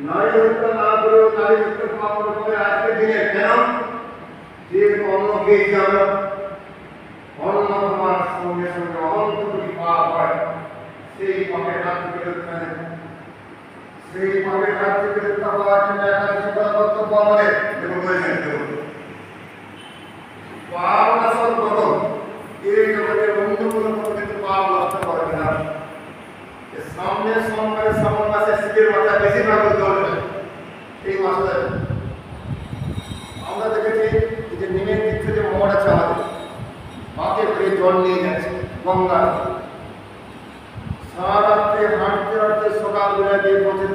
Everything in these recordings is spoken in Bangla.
নারীহত্যা না করেও নারীহত্যা পালন করে আজকের দিনে কেন যে অন্ন খেয়েছি আমরা অন্ন খাওয়ার সঙ্গে সঙ্গে অনন্ত কোটি পাপ হয় সেই পাপের হাত থেকে রক্ষা নেই সেই পাপের হাত থেকে রক্ষা পাওয়ার জন্য একাদশী করা কর্তব্য আমাদের দেখুন বলেছেন পাপ আসল কত এই জগতের অন্য কোনো কিন্তু পাপ নষ্ট করবে না সামনে সোমবারে শ্রাবণ মাসে শীতের মাথা বেশিরভাগ জল এই মাসটা আমরা দেখেছি যে নিমের দিক থেকে মঠ আছে আমাদের মাকে করে জল নিয়ে যাচ্ছে গঙ্গা সারা রাত্রে হাঁটতে হাঁটতে সকালবেলা গিয়ে পৌঁছে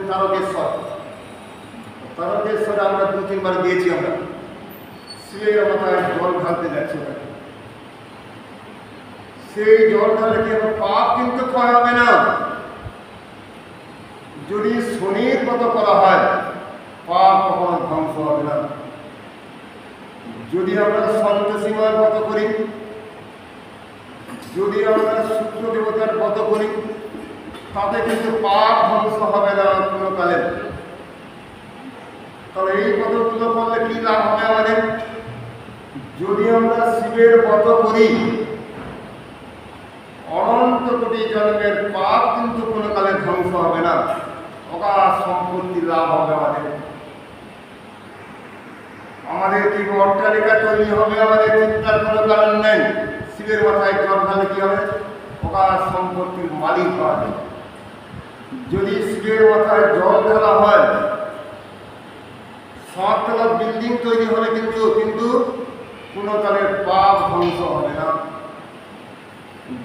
তারকেশ্বরে আমরা 2-3 বার গিয়েছি আমরা শিবের মাথায় জল ঢালতে যাচ্ছি সেই জল ঢালে কি পাপ কিন্তু ক্ষয় হবে না যদি শনির মতো করা হয় পাপ কখনো ধ্বংস হবে না যদি আমরা সন্তোষীমার মতো করি যদি আমরা সূর্য দেবতার মতো করি তাতে কিন্তু পাপ ধ্বংস হবে না কোনো কালে তাহলে এই পদগুলো করলে কি লাভ হবে আমাদের যদি আমরা শিবের মতো করি অনন্ত কোটি জন্মের পাপ কিন্তু কোনো কালে ধ্বংস হবে না অগাধ সম্পত্তি লাভ হবে আমাদের কি অট্টালিকা তৈরি হবে আমাদের চিন্তার কোনো কারণ নেই শিবের মাথায় জল ঢালে কি হবে অগাধ সম্পত্তির মালিক হবে যদি শিবের মাথায় জল ঢালা হয় 7 তলা বিল্ডিং তৈরি হবে কিন্তু কোনো কালে পাপ ধ্বংস হবে না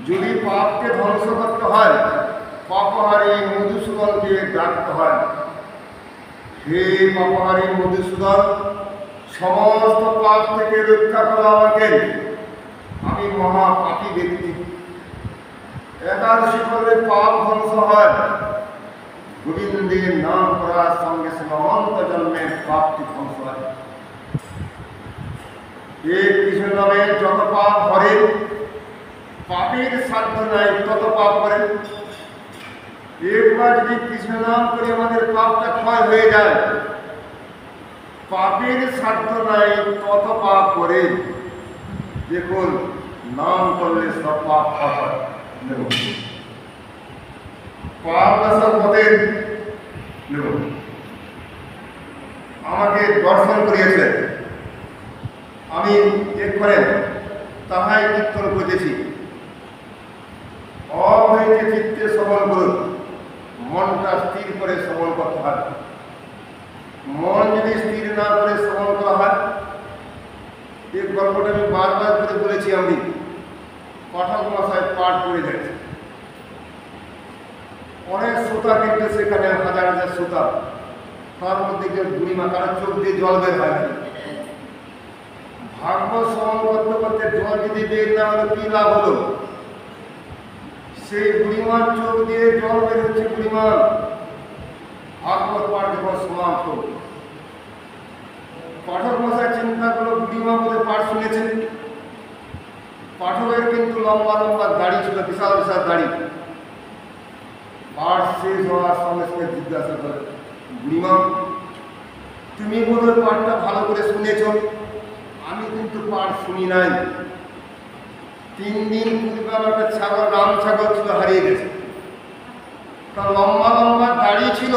যদি পাপকে ধ্বংস করতে হয় পাপহারী মধুসূদনকে ডাকতে হয় হে পাপহারী মধুসূদন সমস্ত পাপ থেকে রক্ষা করো আমাকে আমি মহাপাপী ব্যক্তি একাদশী করলে পাপ ধ্বংস হয় গোবিন্দের নাম করার সঙ্গে সঙ্গে অনন্ত জন্মের পাপটি ধ্বংস হয় এই কৃষ্ণ নামে যত পাপ করে পাপের সাধ্য নাই তত পাপ করে একবার যদি কৃষ্ণ নাম করে আমাদের পাপটা ক্ষয় হয়ে যায় পাপের সাধ্য নাই তত পাপ করে দেখুন নাম করলে সব পাপ হয় পাপ নাশক হতে আমাকে দর্শন করিয়েছিলেন আমি এরপরে তাহাই কীর্তন করেছি অভয়কে চিত্তে শ্রবণ করুন মনটা স্থির করে শ্রবণ করতে হয় মন যদি স্থির না করে শ্রবণ করা হয় এই গল্পটা আমি বারবার করে বলেছি আমি পাঠক মশায় পাঠ করে যাচ্ছি অনেক শ্রোতা কিন্তু সেখানে হাজার হাজার শ্রোতা তার মধ্যে কেউ বুড়িমা কারো চোখ দিয়ে জল বের হয় না ভাগবত শ্রবণ করতে করতে জল যদি বের না হলে কি লাভ হলো সেই বুড়িমার চোখ দিয়ে জল বের হচ্ছে বুড়িমার ভাগবত পাঠ যখন সমাপ্ত পাঠক মশাই চিন্তা করলো বুড়িমা বোধহয় পাঠ শুনেছেন পাঠকের কিন্তু লম্বা লম্বা দাড়ি ছিল বিশাল বিশাল দাড়ি পাঠ শেষ হওয়ার সঙ্গে সঙ্গে জিজ্ঞাসা করে বুড়িমা তুমি বোধহয় পাঠটা ভালো করে শুনেছ আমি কিন্তু পাঠ শুনি নাই 3 দিন পূর্বে আমার একটা ছাগল রাম ছাগল ছিল হারিয়ে গেছে তার লম্বা লম্বা দাড়ি ছিল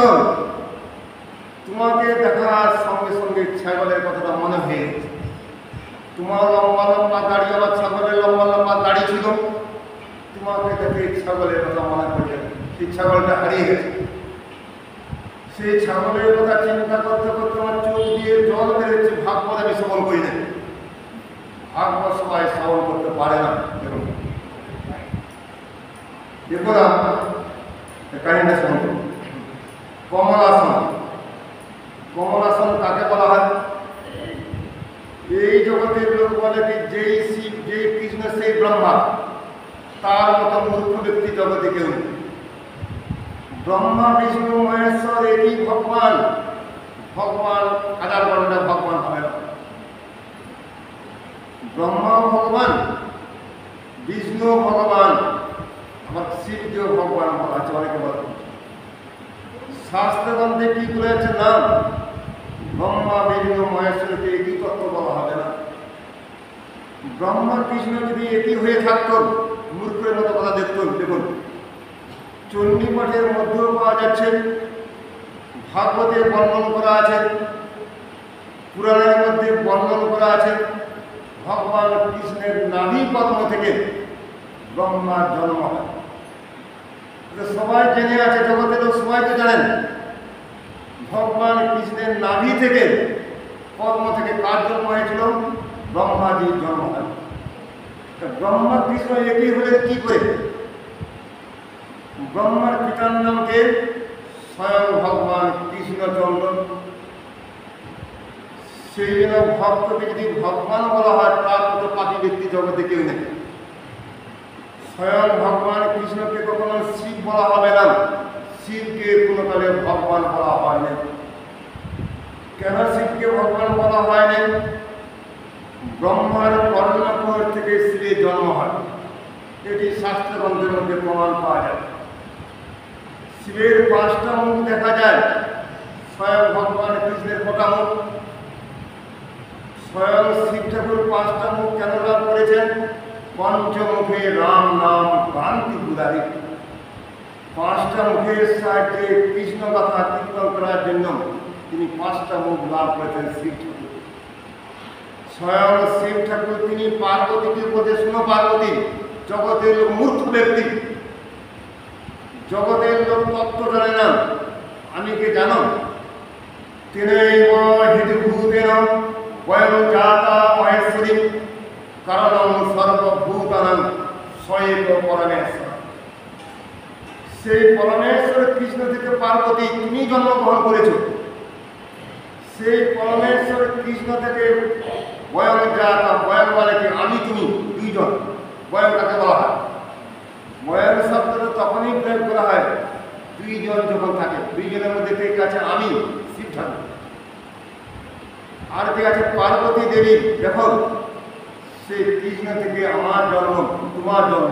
তোমাকে দেখার সঙ্গে সঙ্গে ছাগলের কথাটা মনে হয়ে গেছে তোমার লম্বা লম্বা দাড়ি আমার ছাগলের লম্বা লম্বা দাড়ি ছিল তোমাকে দেখে ছাগলের কথা মনে পড়ে সেই ছাগলটা হারিয়ে গেছে সেই ছাগলের কথা চিন্তা করতে করতে আমার চোখ দিয়ে জল বেরোচ্ছে ভাগবত আমি শ্রবণ করি না ভাগবত সবাই শ্রবণ করতে পারে না দেখো না কাহিনীটা শুনুন কমলাসন কমলাসন কাকে বলা হয় এই জগতের লোক বলে যে যেই শিব যেই কৃষ্ণ সেই ব্রহ্মা তার মতো মূর্খ ব্যক্তি জগতে কেউ নেই ব্রহ্মা বিষ্ণু মহেশ্বর একই ভগবান ভগবান হাজার ঘন্টা ভগবান হবে না ব্রহ্মা ভগবান বিষ্ণু ভগবান আবার শিবকেও ভগবান বলা আছে অনেকে বলে শাস্ত্রগ্রন্থে কি বলেছে না ব্রহ্মা বিষ্ণু মহেশ্বরকে একই তত্ত্ব বলা হবে না। ব্রহ্মা কৃষ্ণ যদি একই হয়ে থাকত মূর্খের মতো কথা দেখত। দেখুন চণ্ডীপাঠের মধ্যেও পাওয়া যাচ্ছে, ভাগবতে বর্ণন করা আছে, পুরাণের মধ্যে বর্ণন করা আছে ভগবান কৃষ্ণের নাভি পদ্ম থেকে ব্রহ্মার জন্ম হয়। সবাই জেনে আছে, জগতের লোক সবাই তো জানেন ভগবান কৃষ্ণের নাভি থেকে পদ্ম থেকে কার জন্ম হয়েছিল? ব্রহ্মাজির জন্ম হয়। ব্রহ্মা কৃষ্ণ একই হলেন কি করে? ব্রহ্মার পিতার নামকে স্বয়ং ভগবান কৃষ্ণচন্দ্র। সেই জন্য ভক্তকে যদি ভগবান বলা হয় তার মতো পাপী ব্যক্তি জগতে কেউ নেই। স্বয়ং ভগবান কৃষ্ণকে কখনো শিব বলা হবে না, শিবকে কোনো কালে ভগবান বলা হয় না। কেন শিবকে ভগবান বলা হয় না? ব্রহ্মার কর্ণপুর থেকে শিবের জন্ম হয়, এটি শাস্ত্রগ্রন্থের মধ্যে প্রমাণ পাওয়া যায়। শিবের 5টা মুখ দেখা যায়, স্বয়ং ভগবান কৃষ্ণের কটা মুখ? স্বয়ং শিব ঠাকুর 5টা মুখ কেন লাভ করেছেন? পঞ্চমুখে রাম নাম কান্তি পুরারি। 5টা মুখের সাহায্যে কৃষ্ণ কথা কীর্তন করার জন্য তিনি 5টা মুখ লাভ করেছেন শিব ঠাকুর। স্বয়ং শিব ঠাকুর তিনি পার্বতীকে বলতে, শুনো পার্বতী, জগতের মূর্খ ব্যক্তি, জগতের লোক তত্ত্ব জানে না, আমি কে জানো? তিনৈব হিতভূতেন বয়ং জাতা মহেশ্বরী কারণং সর্বভূতানাং স্বয়েক পরমেশ্বর। সেই পরমেশ্বর কৃষ্ণ থেকে পার্বতী তুমি জন্মগ্রহণ করেছ। সেই পরমেশ্বর কৃষ্ণ থেকে বয়ং জাতা, বয়ং মানে কি? আমি তুমি দুইজন। বয়ং কাকে বলা হয়? বয়ং শব্দটা তখনই প্রয়োগ করা হয় দুইজন যখন থাকে। দুইজনের মধ্যে কে আছে? আমি শিব ঠাকুর, আর কে আছে? পার্বতী দেবী। দেখো সেই কৃষ্ণ থেকে আমার জন্ম, তোমার জন্ম।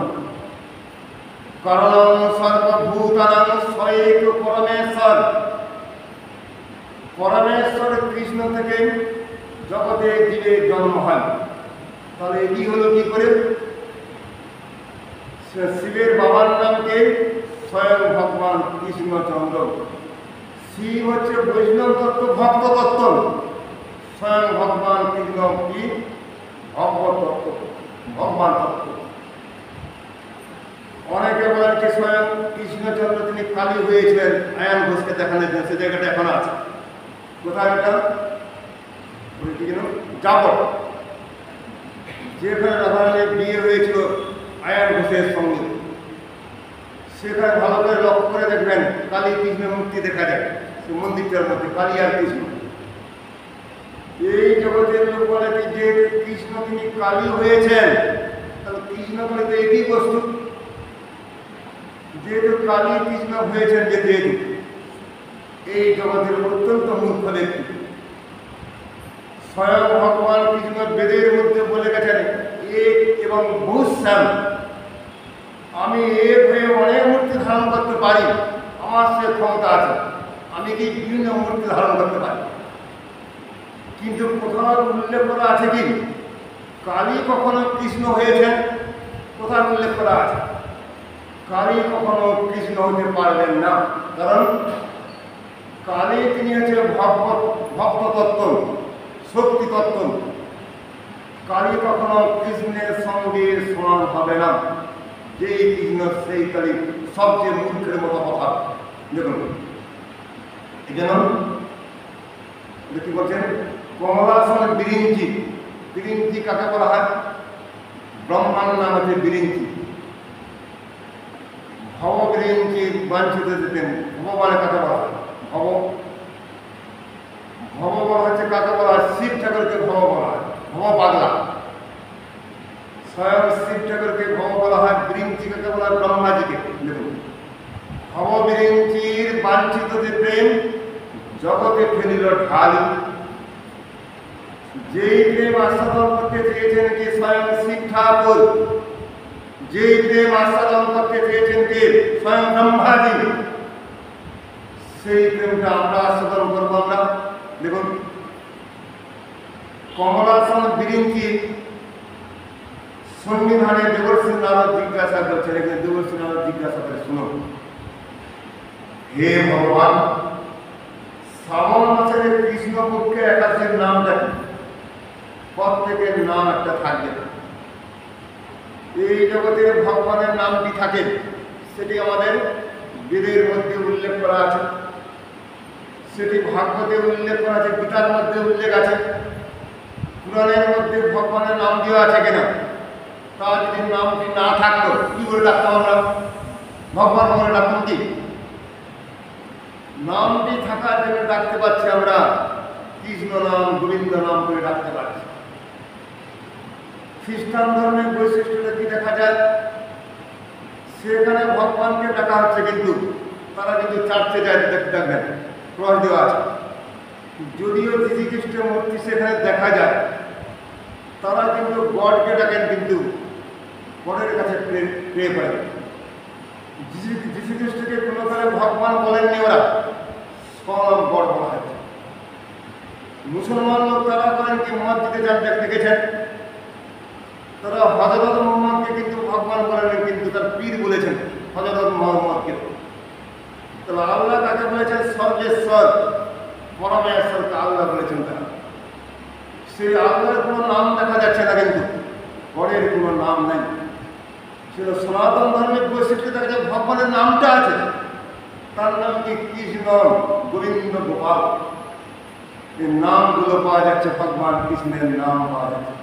কারণং সর্বভূতানাং স্বয়েক পরমেশ্বর। পরমেশ্বর কৃষ্ণ থেকে জগতে জীবের জন্ম হয়। তাহলে এটি হলো কি করে? শিবের বাবার নামকে স্বয়ং ভগবান কৃষ্ণচন্দ্র। শিব হচ্ছে বৈষ্ণব তত্ত্ব, ভক্ত তত্ত্ব। স্বয়ং ভগবান কৃষ্ণ কি? ভগবত তত্ত্ব, ভগবান তত্ত্ব। অনেকে বলেন কি স্বয়ং কৃষ্ণচন্দ্র তিনি কালী হয়েছিলেন আয়ান ঘোষকে দেখানোর জন্য। সে জায়গাটা এখন আছে কোথায়? এটা কি যেন যাবো, যেখানে রাধারানীর বিয়ে হয়েছিল আয়ান ঘোষের সঙ্গে, সেখানে ভালো করে লক্ষ্য করে দেখবেন কালী কৃষ্ণের মূর্তি দেখা যায় সে মন্দিরটার মধ্যে, কালী আর কৃষ্ণ। এই জগতের লোক বলে কি যে কৃষ্ণ তিনি কালী হয়েছেন, তাহলে কৃষ্ণ বলে তো একই বস্তু। যেহেতু কালী কৃষ্ণ হয়েছেন, যেহেতু এই জগতের অত্যন্ত মূর্খ ব্যক্তি। স্বয়ং ভগবান কৃষ্ণ বেদের মধ্যে বলে গেছেন এক এবং বহুশ্যাম। আমি এক হয়ে অনেক মূর্তি ধারণ করতে পারি, আমার সে ক্ষমতা আছে। আমি কি বিভিন্ন মূর্তি ধারণ করতে পারি, কিন্তু কোথাও উল্লেখ করা আছে কি কালী কখনো কৃষ্ণ হয়েছেন? কোথাও উল্লেখ করা আছে? কালী কখনো কৃষ্ণ হতে পারবেন না, কারণ কালী তিনি হচ্ছে ভক্ত তত্ত্ব, শক্তি তত্ত্ব। কালী কখনো কৃষ্ণের সঙ্গে সমান হবে না। যেই কৃষ্ণ সেই কালী, সবচেয়ে মূর্খের মতো কথা। দেখুন এই জন্য কি বলছেন? কমলাসন বিরিঞ্চি। বিরিঞ্চি কাকে বলা হয়? ব্রহ্মার নাম হচ্ছে বিরিঞ্চি। ভব বিরিঞ্চি বাঞ্ছিত দিতেন। ভগবানে কাকে বলা হয়? ভব। ভব বলা হচ্ছে কাকে বলা হয়? শিব ঠাকুরকে ভব বলা হয়, ভব পাগলা। স্বয়ং শিব ঠাকুরকে ভব বলা হয়। বিরিঞ্চি কাকে বলা হয়? ব্রহ্মাজিকে। দেখুন ভব বিরিঞ্চির বাঞ্ছিত প্রেম জগতে ফেলিল ঢালি। যেই প্রেম আস্বাদন করতে চেয়েছেন কি স্বয়ং শিব ঠাকুর, যেই প্রেম আস্বাদন করতে চেয়েছেন কি স্বয়ং ব্রহ্মাজি, সেই প্রেমটা আমরা আস্বাদন করবো। আমরা দেখুন, কমলাসন বিরিঞ্চি সংবিধানে দেবর্ষী নারদ জিজ্ঞাসা করছেন। এখানে দেবর্ষী নারদ জিজ্ঞাসা করে, শুনো হে ভগবান, শ্রাবণ মাসের কৃষ্ণপক্ষে একাদশীর নামটা কি? প্রত্যেকের নাম একটা থাকবে। এই জগতে ভগবানের নামটি থাকে, সেটি আমাদের বেদের মধ্যে উল্লেখ করা আছে, সেটি ভাগবতে উল্লেখ করা আছে, গীতার মধ্যে উল্লেখ আছে, পুরাণের মধ্যে ভগবানের নাম দেওয়া আছে কিনা? তা যদি নামটি না থাকতো কি করে ডাকতাম আমরা? ভগবান বলে ডাকতাম কি? নামটি থাকার জন্য ডাকতে পারছি আমরা, কৃষ্ণ নাম, গোবিন্দ নাম করে ডাকতে পারছি। খ্রিস্টান ধর্মের বৈশিষ্ট্যটা কি দেখা যায়? সেখানে ভগবানকে ডাকা হচ্ছে, কিন্তু তারা কিন্তু চার্চে যায়, দেখবেন ক্রস দেওয়া আছে। যদিও যীশু খ্রিস্টের মূর্তি সেখানে দেখা যায়, তারা কিন্তু গডকে ডাকেন, কিন্তু গডের কাছে প্রে করেন। যীশু খ্রিস্টকে কোনো কালে ভগবান বলেননি, ওরা স্বয়ং গড বলা হয়েছে। মুসলমান লোক তারা করেন কি, মসজিদে যান দেখেছেন, তারা হযরত মুহাম্মদকে কিন্তু ভগবান বলেন, কিন্তু তার পীর বলেছেন হযরত মুহাম্মদকে। তাহলে আল্লাহ কাকে বলেছেন? সর্বেশ্বর, পরমেশ্বরকে আল্লাহ বলেছেন তারা। সেই আল্লাহর কোনো নাম দেখা যাচ্ছে না, কিন্তু গডের কোনো নাম নেই। সেটা সনাতন ধর্মের বৈশিষ্ট্য দেখা যায়, ভগবানের নামটা আছে, তার নাম কি? কৃষ্ণ, গোবিন্দ, গোপাল। এই নামগুলো পাওয়া যাচ্ছে, ভগবান কৃষ্ণের নাম পাওয়া যাচ্ছে।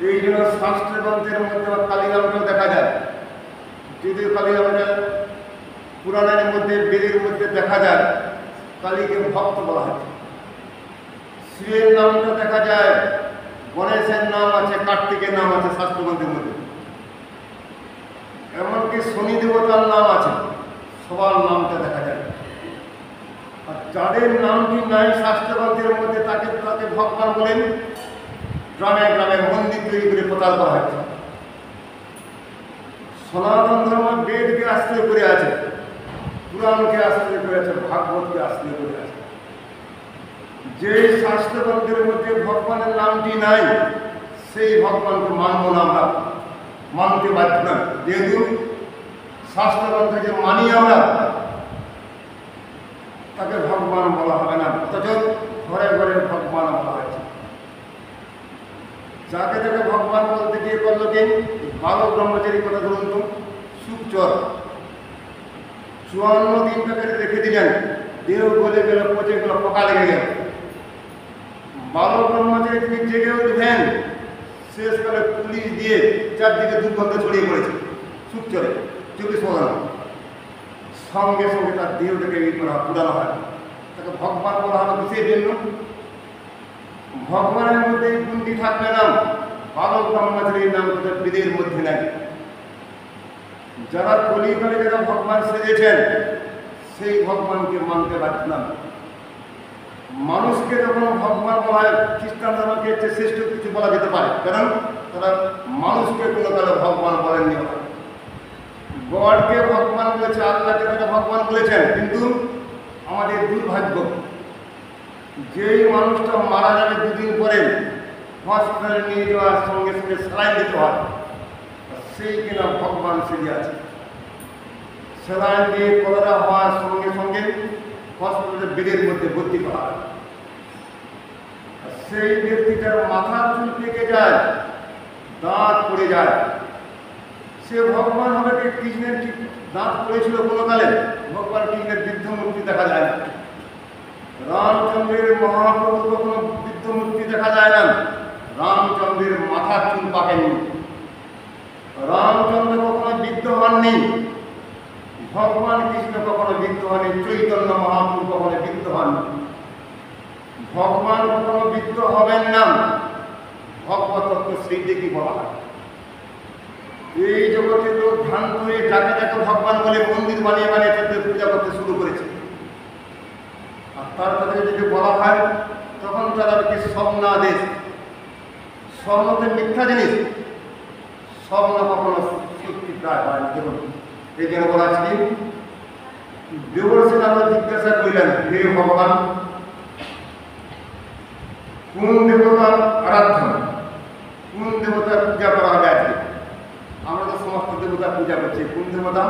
এই জন্য শাস্ত্র গ্রন্থের মধ্যে কালীরামকেও দেখা যায়। যদিও কালীরামটা পুরাণের মধ্যে, বেদের মধ্যে দেখা যায়, কালীকে ভক্ত বলা হয়। শিবের নামটা দেখা যায়, গণেশের নাম আছে, কার্তিকের নাম আছে শাস্ত্রগ্রন্থের মধ্যে। এমনকি শনি দেবতার নাম আছে, সবার নামটা দেখা যায়। আর যাদের নামটি নাই শাস্ত্রগ্রন্থের মধ্যে, তাকে ভগবান বলেন। গ্রামে গ্রামে মন্দির তৈরি করে প্রচার করা হচ্ছে। সনাতন ধর্ম বেদকে আশ্রয় করে আছে, পুরাণকে আশ্রয় করে আছে, ভাগবতকে আশ্রয় করে আছে। যে শাস্ত্রগ্রন্থের মধ্যে ভগবানের নামটি নাই, সেই ভগবানকে মানব না, আমরা মানতে বাধ্য না। যেহেতু শাস্ত্রগ্রন্থ যে মানি আমরা, তাকে ভগবান বলা হবে না, অথচ ঘরে ঘরে ভগবান বলা হয়েছে। যাকে যাকে ভগবান বলতে গিয়ে করলো কি? বালক ব্রহ্মচারীর কথা ধরুন তো, সুখচর 54 দিন তাকে রেখে দিলেন, দেহ গলে গেল, পচে গেল, পোকা লেগে গেল। বালক ব্রহ্মচারী তিনি জেগে উঠবেন, শেষকালে পুলিশ দিয়ে চারদিকে দুর্গন্ধ ছড়িয়ে পড়েছে সুখচরে 24 ঘন্টা। সঙ্গে সঙ্গে তার দেহটাকে পুরানো হয়, তাকে ভগবান বলা হবে কিসের জন্য? ভগবানের মধ্যে এই গুণটি থাকবে না। বালক ব্রহ্মচারীর নাম তাদের বেদের মধ্যে নাই। যারা কলিকালে যারা ভগবান সেজেছেন, সেই ভগবানকে মানতে বাধ্য না। মানুষকে যখন ভগবান বলা হয়, খ্রিস্টান ধর্মকে শ্রেষ্ঠ কিছু বলা যেতে পারে, কারণ তারা মানুষকে কোনো কালে ভগবান বলেননি। গডকে ভগবান বলেছে, আল্লাহকে তারা ভগবান বলেছেন, কিন্তু আমাদের দুর্ভাগ্য, যেই মানুষটা মারা যাবে 2 দিন পরে হসপিটালে নিয়ে যাওয়ার সঙ্গে সঙ্গে সেলাইন দিতে হয়, সেই কিনা ভগবান সেজে আছে। সেলাইন দিয়ে কলেরা হওয়ার সঙ্গে সঙ্গে হসপিটালে বেডের মধ্যে ভর্তি করা হয়। সেই ব্যক্তিটার মাথার চুল পেকে যায়, দাঁত পড়ে যায়, সে ভগবান হবে কি? কৃষ্ণের ঠিক দাঁত পড়েছিল কোনো কালে, ভগবান কৃষ্ণের বৃদ্ধ মূর্তি দেখা যায় না। রামচন্দ্রের মহাপ্রভু কখনো বৃদ্ধ মূর্তি দেখা যায় না, রামচন্দ্রের মাথার চুল পাকেনি। রামচন্দ্র কখনো বৃদ্ধ হননি, ভগবান কৃষ্ণ কখনো বৃদ্ধ হননি, চৈতন্য মহাপ্রভু কখনো বৃদ্ধ হননি। ভগবান কখনো বৃদ্ধ হবেন না, ভগবত তত্ত্ব সেইদিকে বলা হয়। এই জগতে লোক ভ্রান্ত হয়ে যাকে যাকে ভগবান বলে মন্দির বানিয়ে বানিয়ে তাদের পূজা করতে শুরু করেছে। আর তার তাদের যদি বলা হয়, তখন তারা কি স্বপ্নাদেশ। স্বপ্নতে মিথ্যা জিনিস, স্বপ্ন কখনো সত্যি প্রায় হয় না। দেখুন, এই জন্য বলা আছে কি দেবর্ষী নারদ জিজ্ঞাসা করিলেন, হে ভগবান, কোন দেবতার আরাধনা, কোন দেবতার পূজা করা হবে আজকে? আমরা তো সমস্ত দেবতা পূজা করছি, কোন দেবতা?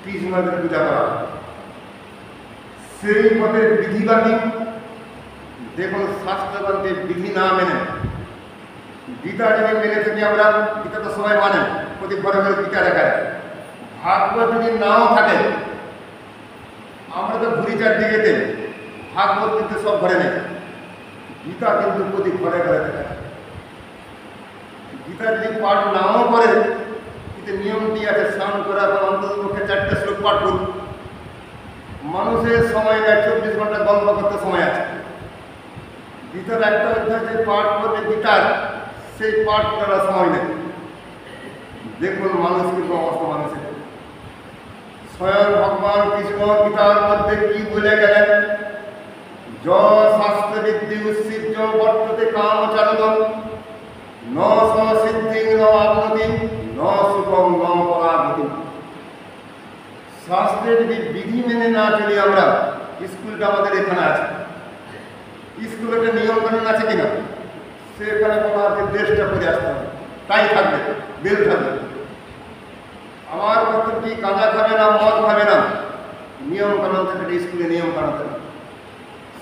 কৃষ্ণদের পূজা করা হবে। সেই পথের বিধি বাকি দেখুন, শাস্ত্রগ্রন্থের বিধি না মেনে গীতা যদি মেনে থাকি আমরা, গীতা তো সবাই মানে, প্রতি ঘরে ঘরে গীতা দেখা যায়। ভাগবত যদি নাও থাকে, আমরা তো ঘুরি চারদিকেতে, ভাগবত কিন্তু সব ঘরে নেই, গীতা কিন্তু প্রতি ঘরে ঘরে দেখা যায়। গীতা যদি পাঠ নাও করে, কিন্তু নিয়মটি আছে, স্নান করার পর অন্তত পক্ষে 4টে শ্লোক পাঠ করুন। মানুষের সময় নেই, 24 ঘন্টা গল্প করতে সময় আছে। গীতার একটা অধ্যায় যে পাঠ করবে গীতার, সেই পাঠ করার সময় নেই। দেখুন মানুষ কিন্তু অবস্থা, মানুষের স্বয়ং ভগবান কৃষ্ণ গীতার মধ্যে কি বলে গেলেন? য শাস্ত্রবিদ্যি উৎসিজ্য বর্ততে কামচারদম ন সিদ্ধি ন আপ্নতি ন সুখম ন পরাগতি। শাস্ত্রের যদি বিধি মেনে না চলি আমরা, স্কুলটা আমাদের এখানে আছে, স্কুলে একটা নিয়ম কানুন আছে কিনা? সেখানে বলা আছে ড্রেসটা পরে আসতে হবে, তাই থাকবে, বেল থাকবে। আমার কর্তব্য কি? গাঁজা খাবে না, মদ খাবে না, নিয়ম কানুন থাকে, স্কুলে নিয়ম কানুন থাকে।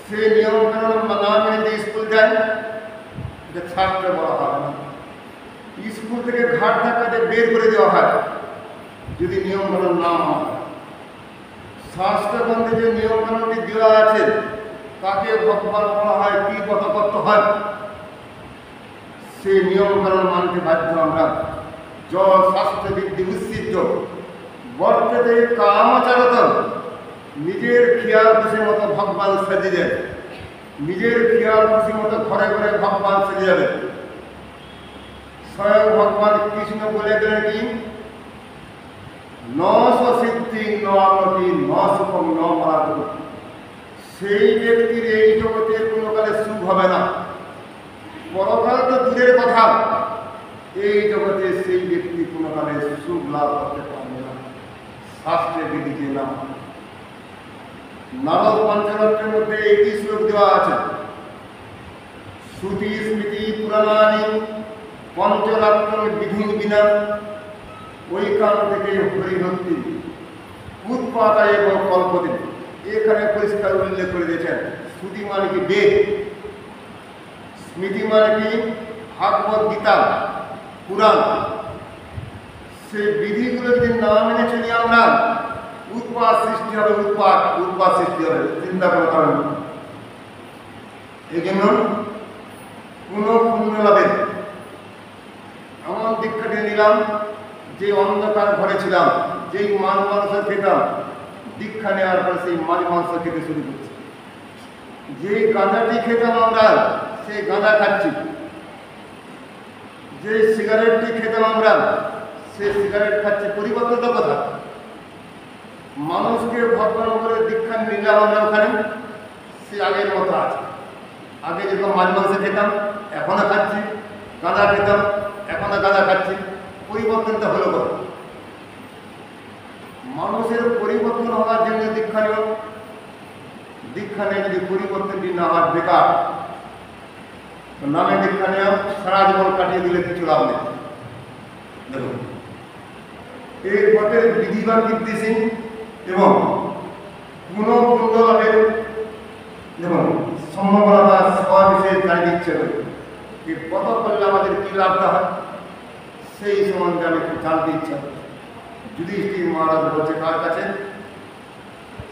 সে নিয়ম কানুন না মেনে যে স্কুল যায়, এটা ছাত্র বলা হবে না। স্কুল থেকে ঘাট ধাক্কাতে বের করে দেওয়া হয় যদি নিয়ম কানুন না হয়। শাস্ত্রগ্রন্থে যে নিয়ম কানুনটি দেওয়া আছে, তাকে ভগবান বলা হয় কি কথা করতে হয়, সেই নিয়ম কানুন মানতে বাধ্য আমরা। য শাস্ত্রবিদ্যি উৎসিজ্য বর্ততে কামাচারত, নিজের খেয়াল খুশি মতো ভগবান সেজে যাবে, নিজের খেয়াল খুশি মতো ঘরে ঘরে ভগবান সেজে যাবে। স্বয়ং ভগবান কৃষ্ণ বলে গেলেন কি? ন সিদ্ধি ন আপ্নতি ন সুখম ন পরাগতি। সেই ব্যক্তির এই জগতে কোনো কালে সুখ হবে না, পরকাল তো দূরের কথা, এই জগতে সেই ব্যক্তি কোনো কালে সুখ লাভ করতে পারবে না, শাস্ত্রের বিধিকে না। নারদ পঞ্চরত্নের মধ্যে একটি শ্লোক দেওয়া আছে, শ্রুতি স্মৃতি পুরাণানি পঞ্চরাত্র বিধি বিনা ওইখান থেকে হরিভক্তি উৎপাদা এবং কল্পদিন। এখানে পরিষ্কার উল্লেখ করে দিয়েছেন, শ্রুতি মানে কি? বেদ। স্মৃতি মানে কি? ভাগবত গীতা, পুরাণ। সেই বিধিগুলো যদি না মেনে চলি আমরা, উৎপাত সৃষ্টি হবে, উৎপাত সৃষ্টি হবে, চিন্তা করার কারণ। এই জন্য কোন পুণ্য লাভের এমন দীক্ষাটি নিলাম, যে অন্ধকার ঘরে ছিলাম, যেই মাংস খেতাম, দীক্ষা নেওয়ার পর সেই মাংস খেতে শুরু করছি। যে গাঁজাটি খেতাম আমরা, সেই গাঁজা খাচ্ছি। যে সিগারেটটি খেতাম আমরা, সে সিগারেট খাচ্ছি। পরিবর্তনটা কথা, মানুষকে ভগবান করে দীক্ষা নিলাম আমরা, ওখানে সে আগের মতো আছে। আগে যেরকম মাংস খেতাম, এখনো খাচ্ছি, গাঁজা খেতাম, এখনো গাঁজা খাচ্ছি। পরিবর্তনটা হলো কথা। মানুষের পরিবর্তন হওয়ার জন্য দীক্ষা নেব, দীক্ষা নিয়ে যদি পরিবর্তনটি না হয় বেকার। নামে দীক্ষা নেওয়া, সারা জীবন কাটিয়ে দিলে কিছু লাভ নেই। দেখুন, এই পথের বিধিবান নির্দেশী এবং কোন পুণ্য লাভের দেখুন সম্ভাবনা বা সবিষয়ে জানিয়ে ইচ্ছে করি, এই পথ করলে আমাদের কী লাভটা হয়, সেই সম্বন্ধে আমি একটু জানতে ইচ্ছা করি। যুধিষ্ঠির মহারাজ বলছে কার কাছে?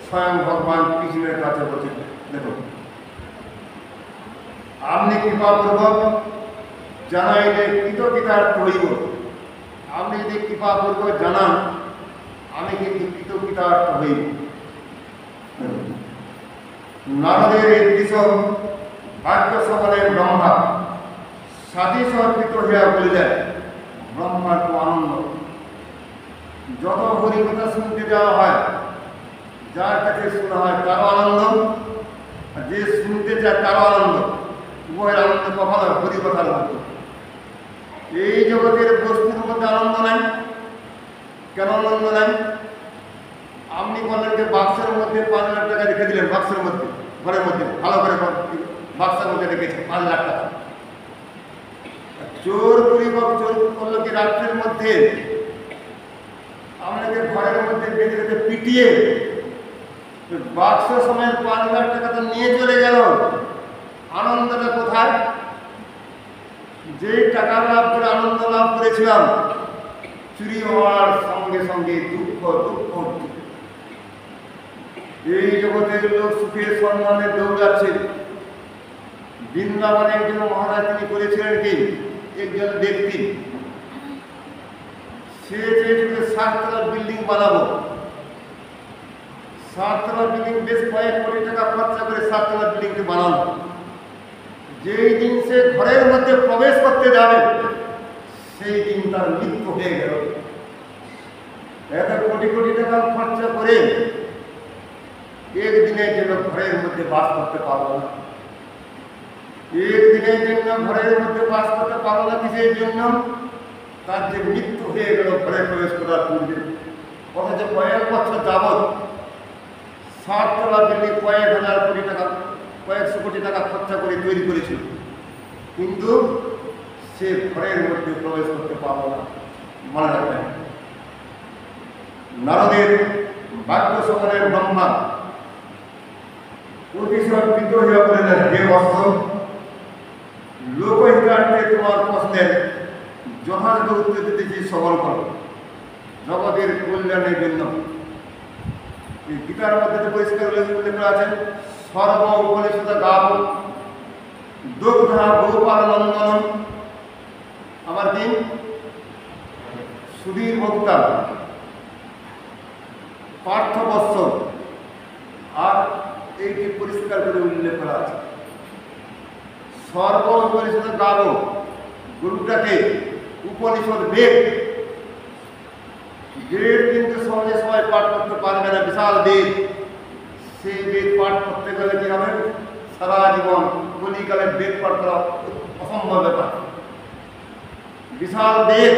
স্বয়ং ভগবান কৃষ্ণের কাছে বলছে, দেখুন আপনি কৃপাপূর্বক জানাইলে কৃতকৃতার্থ হইব। আপনি যদি কৃপাপূর্বক জানান, আমি কিন্তু কৃতকৃতার্থ হইব। নারদের এই কৃষক বাক্য সকলে ব্রহ্মা সাথী সমর্পিত হইয়া বলিলেন, ব্রহ্মার তো আনন্দ। যত হরিকথা শুনতে যাওয়া হয়, যার কাছে শোনা হয় তারও আনন্দ, আর যে শুনতে চায় তারও আনন্দ। উভয়ের আনন্দ কখন হয়? হরিকথার মধ্যে। এই জগতের বস্তুর মধ্যে আনন্দ নাই। কেন আনন্দ নাই? আপনি বললেন যে বাক্সের মধ্যে 5 লাখ টাকা রেখে দিলেন, বাক্সের মধ্যে, ঘরের মধ্যে ভালো করে বাক্সের মধ্যে রেখেছেন 5 লাখ টাকা। চোর পরিবার চোর করলো কি রাত্রের মধ্যে আপনাকে ঘরের মধ্যে বেঁধে রেখে পিটিয়ে বাক্স সময়ের 5 লাখ টাকা তো নিয়ে চলে গেল। আনন্দটা কোথায়? যে টাকা লাভ করে আনন্দ লাভ করেছিলাম, চুরি হওয়ার সঙ্গে সঙ্গে দুঃখ দুঃখ। এই জগতের লোক সুখের সন্ধানে দৌড়াচ্ছে। বৃন্দাবনে একজন মহারাজ তিনি করেছিলেন কি, একজন ব্যক্তি সে চেয়েছিল 7 তলা বিল্ডিং বানাবো। 7 তলা বিল্ডিং বেশ কয়েক কোটি টাকা খরচা করে 7 তলা বিল্ডিংটি বানালো। যেই দিন সে ঘরের মধ্যে প্রবেশ করতে যাবে সেই দিন তার মৃত্যু হয়ে গেল। এত কোটি কোটি টাকা খরচা করে একদিনের জন্য ঘরের মধ্যে বাস করতে পারলো না। একদিনের জন্য ঘরের মধ্যে বাস করতে পারলো না, কিসের জন্য? তার যে মৃত্যু হয়ে গেল ঘরে প্রবেশ করার পূর্বে। অথচ কয়েক বছর যাবৎ 7 তলা বিল্ডিং কয়েক হাজার কোটি টাকা, কয়েকশো কোটি টাকা খরচা করে তৈরি করেছিল, কিন্তু সে ঘরের মধ্যে প্রবেশ করতে পারল না। মনে রাখবেন, নারদের বাক্য সকলের ব্রহ্মা অতিশয় বিদ্রোহী বললেন, হে বৎস, লোকহিতার্থে তোমার প্রশ্নের যথাযথ উত্তর দিতেছি, শ্রবণ করো। জগতের কল্যাণের জন্য গীতার মধ্যে পরিষ্কার উল্লেখ করা আছে, সর্ব উপনিষদ গাব দুগ্ধা গোপাল নন্দন। আমার কি সুধীর ভক্তা পার্থবৎস, আর এইটি পরিষ্কার করে উল্লেখ করা আছে, সর্ব উপনিষদ গাব, গরুটাকে উপনিষদ বেদ। বেদ কিন্তু সহজে সবাই পাঠ করতে পারবে না, বিশাল বেদ। সেই বেদ পাঠ করতে গেলে কি হবে? সারা জীবন কলিকালে বেদ পাঠ করা অসম্ভব ব্যাপার, বিশাল বেদ।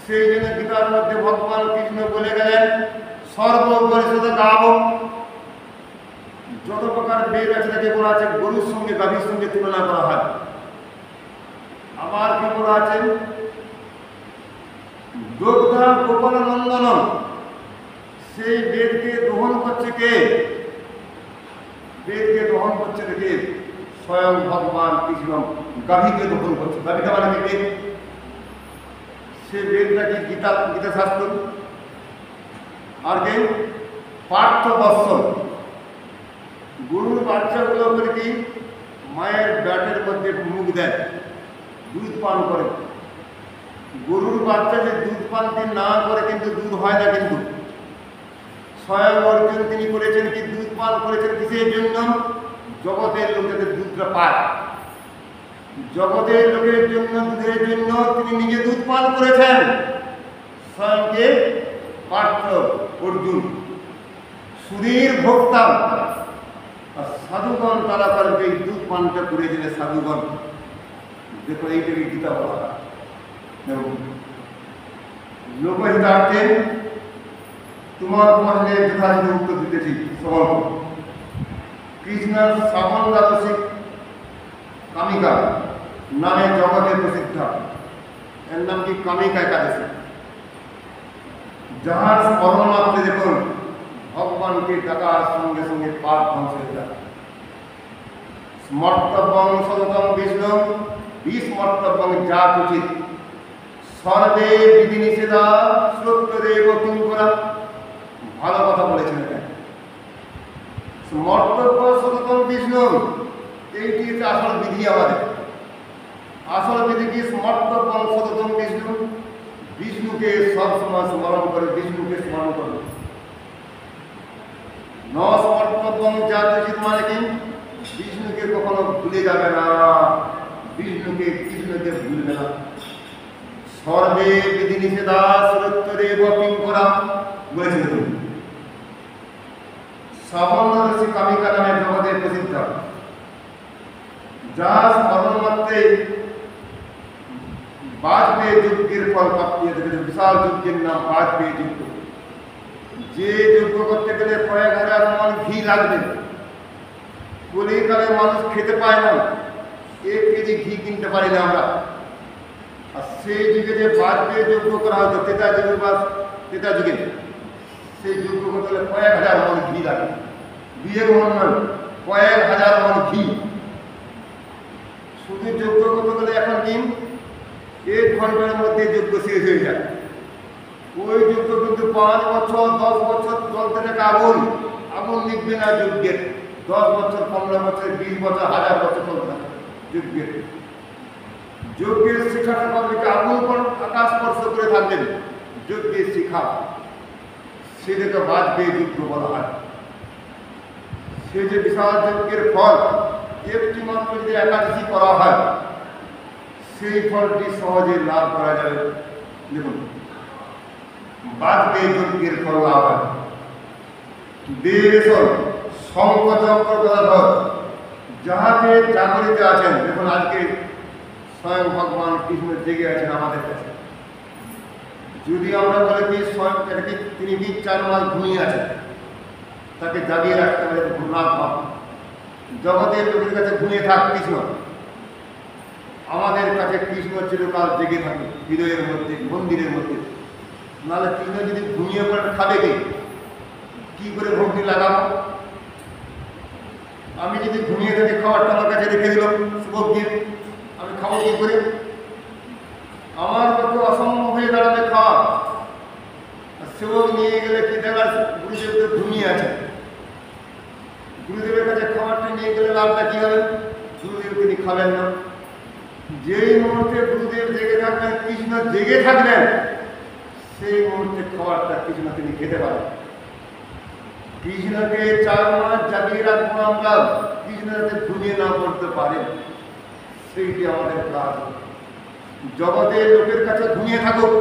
সেই জন্য গীতার মধ্যে ভগবান কৃষ্ণ বলে গেলেন, সর্ব উপনিষদ গাব। যত প্রকার বেদ আছে তাকে বলা আছে গরুর সঙ্গে গাভীর সঙ্গে তুলনা করা হয়। আবার কি বলা আছে? দুগ্ধা গোপাল নন্দন। সেই বেদকে দহন করছে কে? বেদকে দহন করছে কে? স্বয়ং ভগবান কৃষ্ণ গাভীকে দহন করছে। গাভীটা মানে কে? সে বেদটা কি? গীতা, গীতা শাস্ত্র। আর কে? পার্থবৎস। গরুর বাচ্চাগুলো করে কি মায়ের ব্যাটের মধ্যে মুখ দেয়, দুধ পান করে। গরুর বাচ্চা যে দুধ পান না করে কিন্তু দুধ হয় না। কিন্তু স্বয়ং অর্জুন তিনি করেছেন কি? দুধ পান করেছেন। কিসের জন্য? জগতের লোকেদের দুধটা পায়। জগতের লোকের জন্য, দুধের জন্য তিনি নিজে দুধ পান করেছেন। স্বয়ংকে পার্থ অর্জুন সুধীর ভোক্তা। আর সাধুগণ তারা করেন এই দুধ পানটা করে দিলে সাধুগণ। দেখো এইটাকে গীতা বলা হয়। লোকহিতার্থে তোমার প্রশ্নে যথাযথ উত্তর দিতেছি, শ্রবণ। কৃষ্ণের শ্রাবণ দ্বাদশী কামিকা নামে জগতে প্রসিদ্ধ। এর নাম কি? কামিকা একাদশী। যাহার স্মরণ মাত্রে দেখুন ভগবানকে ডাকার সঙ্গে সঙ্গে পাপ ধ্বংস হয়ে যায়। স্মর্তব্যং সততং বিষ্ণু বিস্মর্তব্যং জাত উচিত। সর্বে বিধি নিষেধা শ্রোত্তদেব কিঙ্করা। ভালো কথা বলেছেন। স্মর্তব্য সততং বিষ্ণু, এইটি হচ্ছে আসল বিধি। আমাদের আসল বিধি কি? স্মর্তব্যং সততং বিষ্ণু। বিষ্ণুকে সবসময় স্মরণ করে, বিষ্ণুকে স্মরণ করে। ন স্মর্তব্যং জাত উচিত মানে কি? বিষ্ণুকে কখনো ভুলে যাবে না, বিষ্ণুকে কৃষ্ণকে ভুলবে না। সর্বে বিধি নিষেধা শ্রোত্তদেব কিঙ্করা বলেছেন। শ্রাবণ দ্বাদশী কামিকা নামে জগতে প্রসিদ্ধ। যা স্মরণ মাত্রে বাজপেয়ী যজ্ঞের ফল প্রাপ্তি। বিশাল যজ্ঞের নাম বাজপেয়ী যজ্ঞ। যে যজ্ঞ করতে গেলে কয়েক হাজার মন ঘি লাগবে, কলিকালে মানুষ খেতে পায় না, 1 কেজি ঘি কিনতে পারি না আমরা। আর সেই যুগে যে বাজবে যজ্ঞ করা হতো তেতা যুগে বা তেতা যুগে, সেই যজ্ঞ করতে গেলে কয়েক হাজার মন ঘি লাগে, 2 মন নয়, কয়েক হাজার মন ঘি। শুধু যজ্ঞ করতে গেলে এখন দিন 1 ঘন্টার মধ্যে যজ্ঞ শেষ হয়ে যায়। ওই যজ্ঞ কিন্তু 5 বছর 10 বছর চলতে থাকে, আগুন নিভবে না যজ্ঞের। 10 বছর 15 বছর 20 বছর 1000 বছর চলতে থাকে যজ্ঞের শিখাটা করবে আগুন আকাশ স্পর্শ করে থাকবেন। যজ্ঞের শিখা সেটাকে বাজবে যজ্ঞ বলা হয়। সে যে বিশাল যজ্ঞের ফল, একটি মাত্র যদি একাদশী করা হয় সেই ফলটি সহজে লাভ করা যাবে। দেখুন, বাজবে যজ্ঞের ফল লাভ হয়। দেশ শঙ্কচক্র গদাধর যাহাতে জাগরিত আছেন। দেখুন, আজকে স্বয়ং ভগবান কৃষ্ণ জেগে আছেন আমাদের কাছে। যদি আমরা বলে দিই স্বয়ং তিনি কি 4 মাস ঘুমিয়ে আছেন, তাকে জাগিয়ে রাখতে হবে ঘুমনাথ ভাব। জগতের লোকের কাছে ঘুমিয়ে থাক কৃষ্ণ, আমাদের কাছে কৃষ্ণ চিরকাল জেগে থাকে হৃদয়ের মধ্যে, মন্দিরের মধ্যে। নাহলে কৃষ্ণ যদি ঘুমিয়ে পড়ে খাবে কি করে ভক্তি লাগাবো? আমি যদি ঘুমিয়ে থাকি, খাবারটা আমার কাছে রেখে দিলাম শুভক দিয়ে, আমি খাবো কি করে? আমার পক্ষে অসম্ভব হয়ে দাঁড়াবে খাওয়া। সেবক নিয়ে গেলে কি দেখার গুরুদেব তো ঘুমিয়ে আছে, গুরুদেবের কাছে খাবারটা নিয়ে গেলে লাভটা কি হবে? গুরুদেব তিনি খাবেন না। যেই মুহূর্তে গুরুদেব জেগে থাকবেন, কৃষ্ণ জেগে থাকবেন, সেই মুহূর্তে খাবারটা কৃষ্ণ তিনি খেতে পারেন। কৃষ্ণকে 4 মাস জাগিয়ে রাখবো আমরা, কৃষ্ণ যাতে ঘুমিয়ে না পড়তে পারেন, সেইটি আমাদের কাজ। জগতের লোকের কাছে ঘুমিয়ে থাকুক,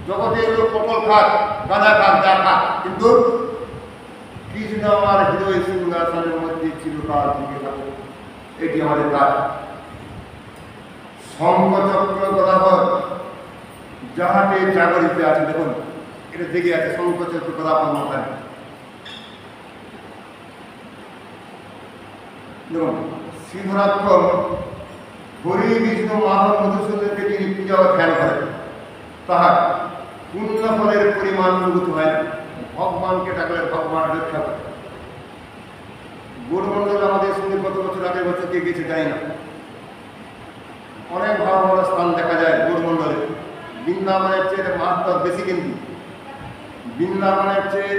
জগতের লোক পটল খাক, গাঁদা খাক, যা খাক, কিন্তু কৃষ্ণ আমার হৃদয় সিংহাসনের মধ্যে চিরকাল থেকে থাকুক, এটি আমাদের কাজ। শঙ্খচক্র গদাধর যাহাতে জাগরিত আছে। দেখুন, এটা জেগে আছে শঙ্খচক্র গদাধর মাথায়। দেখুন, সিদ্ধার্থম হরি বিষ্ণু মাধব মধুসূদনকে যিনি পূজা ও ধ্যান করেন, তাহার পুণ্য ফলের পরিমাণ অনুভূত হয়। ভগবানকে ডাকলে ভগবান রক্ষা করে। গৌরমণ্ডল আমাদের সঙ্গে কত বছর আগে বছর কে গেছে যাই না, অনেক ভালো ভালো স্থান দেখা যায় গৌরমণ্ডলে। বৃন্দাবনের চেয়ে মাহাত্ম বেশি, কিন্তু বৃন্দাবনের চেয়ে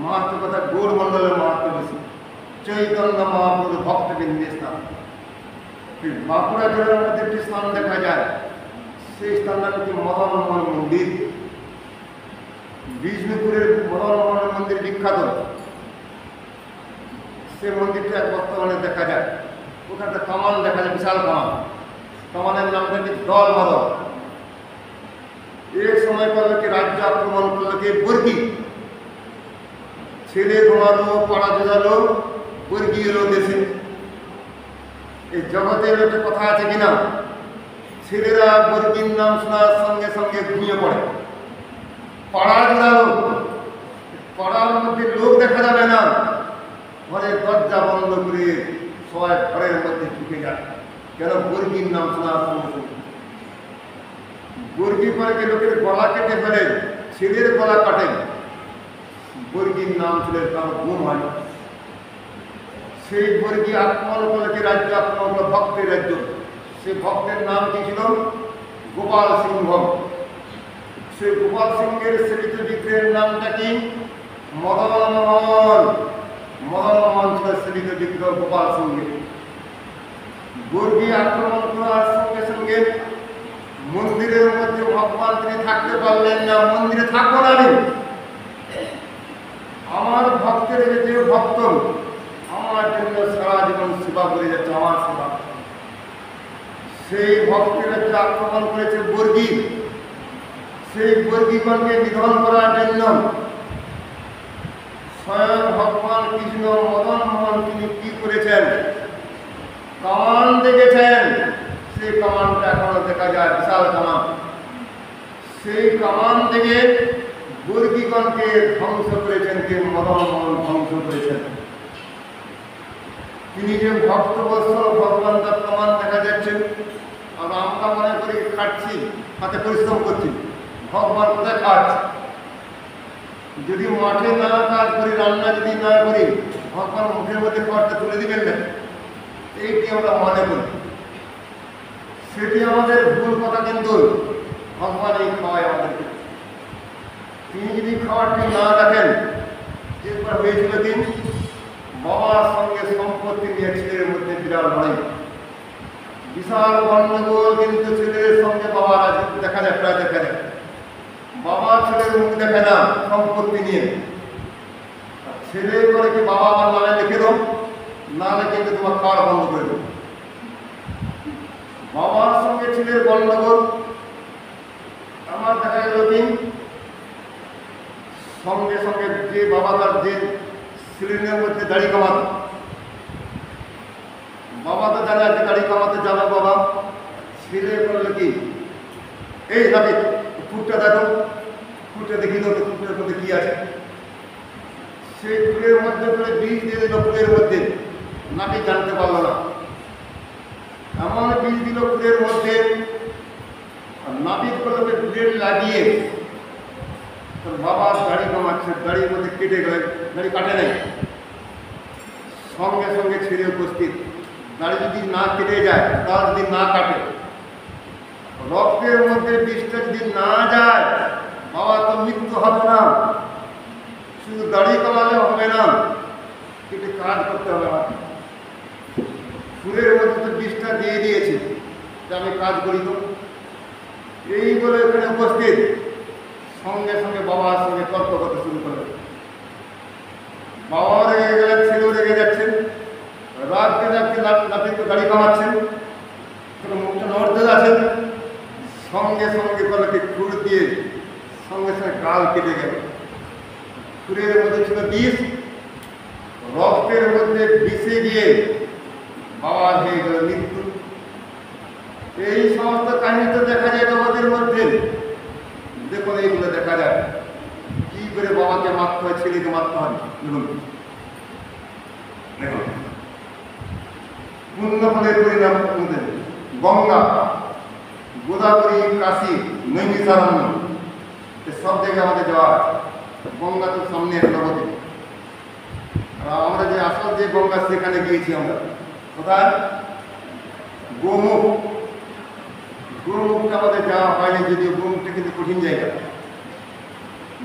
মাহাত্ম কথা গৌরমণ্ডলের মাহাত্ম বেশি। চৈতন্য মহাপ্রভু ভক্তবৃন্দের স্থান। বাঁকুড়া জেলার মধ্যে একটি স্থান দেখা যায়, সেই স্থানটা হচ্ছে মদন মোহন মন্দির। বিষ্ণুপুরের মদন মোহন মন্দির বিখ্যাত। সে মন্দিরটা বর্তমানে দেখা যায়। ওখানে কামান দেখা যায়, বিশাল কামান। কামানের নামটা কি দল মাদল। এক সময় করলে রাজ্য আক্রমণ করলো কে? বর্গী। ছেলে ঘুমালো, পাড়া জোড়ালো, বর্গী এলো দেশে। এই জগতের একটা কথা আছে কিনা, ছেলেরা বর্গীর নাম শোনার সঙ্গে সঙ্গে ঘুমিয়ে পড়ে। পাড়া জোড়ালো, পাড়ার মধ্যে লোক দেখা যাবে না, ঘরের দরজা বন্ধ করে সবাই ঘরের মধ্যে ঢুকে যায়। কেন? বর্গীর নাম শোনার সঙ্গে সঙ্গে। বর্গী পরে লোকের গলা কেটে ফেলে, ছেলের গলা কাটে। বর্গীর নাম ছিল কারো ঘুম হয়। সেই বর্গী আক্রমণ করলে রাজ্য আক্রমণ করলো ভক্তের রাজ্য। সেই ভক্তের নাম কি ছিল? গোপাল সিংহ। সেই গোপাল সিংহের সেবিত বিগ্রহের নামটা কি? মদন মোহন। মদন মোহন ছিল সেবিত বিগ্রহ গোপাল সিংহের। বর্গী আক্রমণ করার সঙ্গে সঙ্গে মন্দিরের মধ্যে ভগবান তিনি থাকতে পারলেন না। মন্দিরে থাকবো না আমি, আমার ভক্তের যে ভক্ত আমার জন্য সারা জীবন সেবা করে যাচ্ছে, আমার সেবা। সেই ভক্তের যে আক্রমণ করেছে বর্গী, সেই বর্গীগণকে নিধন করার জন্য স্বয়ং ভগবান কৃষ্ণ মদন মোহন তিনি কি করেছেন? কামান দেখেছেন। সেই কামানটা এখনো দেখা যায়, বিশাল কামান। সেই কামান থেকে বর্গীগণকে ধ্বংস করেছেন, কে মদন মোহন ধ্বংস করেছেন। তিনি যে ভক্তবৎসল ভগবান তার প্রমাণ দেখা যাচ্ছে। আর আমরা মনে করি খাটছি, হাতে পরিশ্রম করছি, ভগবান কোথায় খাচ্ছে? যদি মাঠে না কাজ করি, রান্না যদি না করি, ভগবান মুখের মধ্যে খাবারটা তুলে দিবেন না, এইটি আমরা মনে করি। সেটি আমাদের ভুল কথা, কিন্তু ভগবান এই খাওয়ায় আমাদেরকে। তিনি যদি খাবারটি না রাখেন, একবার হয়েছিল দিন বাবার সঙ্গে সম্পত্তি নিয়ে ছেলের মধ্যে বিরাট লড়াই, বিশাল গণ্ডগোল। কিন্তু ছেলের সঙ্গে বাবার আজ দেখা যায়, প্রায় দেখা যায় বাবা ছেলের মুখ দেখে না সম্পত্তি নিয়ে। ছেলে করে কি বাবা আমার নামে লিখে দাও, নাহলে কিন্তু তোমার খাওয়ার বন্ধ করে দেবো। বাবার সঙ্গে ছেলের গণ্ডগোল। আমার দেখা গেল কি সঙ্গে সঙ্গে যে বাবা তার যে ছেলের মধ্যে দাড়ি কামাতো, বাবা তো জানে আজকে দাড়ি কামাতে যাবে বাবা, ছেলে করলে কি এই নাকি ফুটটা দেখো, ফুটটা দেখি তো ফুটের মধ্যে কি আছে। সেই ফুলের মধ্যে করে বীজ দিয়ে দিল ফুলের মধ্যে, নাকি জানতে পারলো না। এমন বীজ দিল ফুলের মধ্যে, নাপিত করলে ব্লেড লাগিয়ে তোর বাবা দাড়ি কামাচ্ছে, দাড়ির মধ্যে কেটে গেলে, দাড়ি কাটে নাই, সঙ্গে সঙ্গে ছেড়ে উপস্থিত। দাড়ি যদি না কেটে যায়, তার যদি না কাটে, রক্তের মধ্যে বিষটা যদি না যায়, বাবা তো মৃত্যু হবে না। শুধু দাড়ি কামালে হবে না, কিন্তু কাজ করতে হবে না। ফুলের মধ্যে তো বিষটা দিয়ে দিয়েছে যে আমি কাজ করি তো, এই বলে এখানে উপস্থিত। সঙ্গে সঙ্গে বাবার সঙ্গে তর্ক করতে শুরু করবে। বাবা রেগে গেলেন, ছেলেও রেগে যাচ্ছেন, রাগতে রাগতে নাপিত গাড়ি কামাচ্ছেন, মুখটা নড়তে যাচ্ছেন। সঙ্গে সঙ্গে গলাকে খুর দিয়ে সঙ্গে সঙ্গে গাল কেটে গেল। খুরের মধ্যে ছিল বিষ, রক্তের মধ্যে বিষে গিয়ে বাবার হয়ে গেল মৃত্যু। এই সমস্ত কাহিনী তো দেখা যায় জগতের মধ্যে। দেখুন এইগুলো দেখা যায় কি করে বাবাকে মারতে হয়, ছেলেকে মারতে হয়। দেখুন দেখুন পুণ্যফলের পরিণাম। গঙ্গা, গোদাবরী, কাশী, নৈমিষারণ্য, সব জায়গায় আমাদের যাওয়া। গঙ্গা তো সামনে একটা নদী, আর আমরা যে আসল যে গঙ্গা সেখানে গিয়েছি আমরা। কোথায়? গোমুখ। গোমুখটা আমাদের যাওয়া হয়নি, যদিও গোমুখটা কিন্তু কঠিন জায়গা।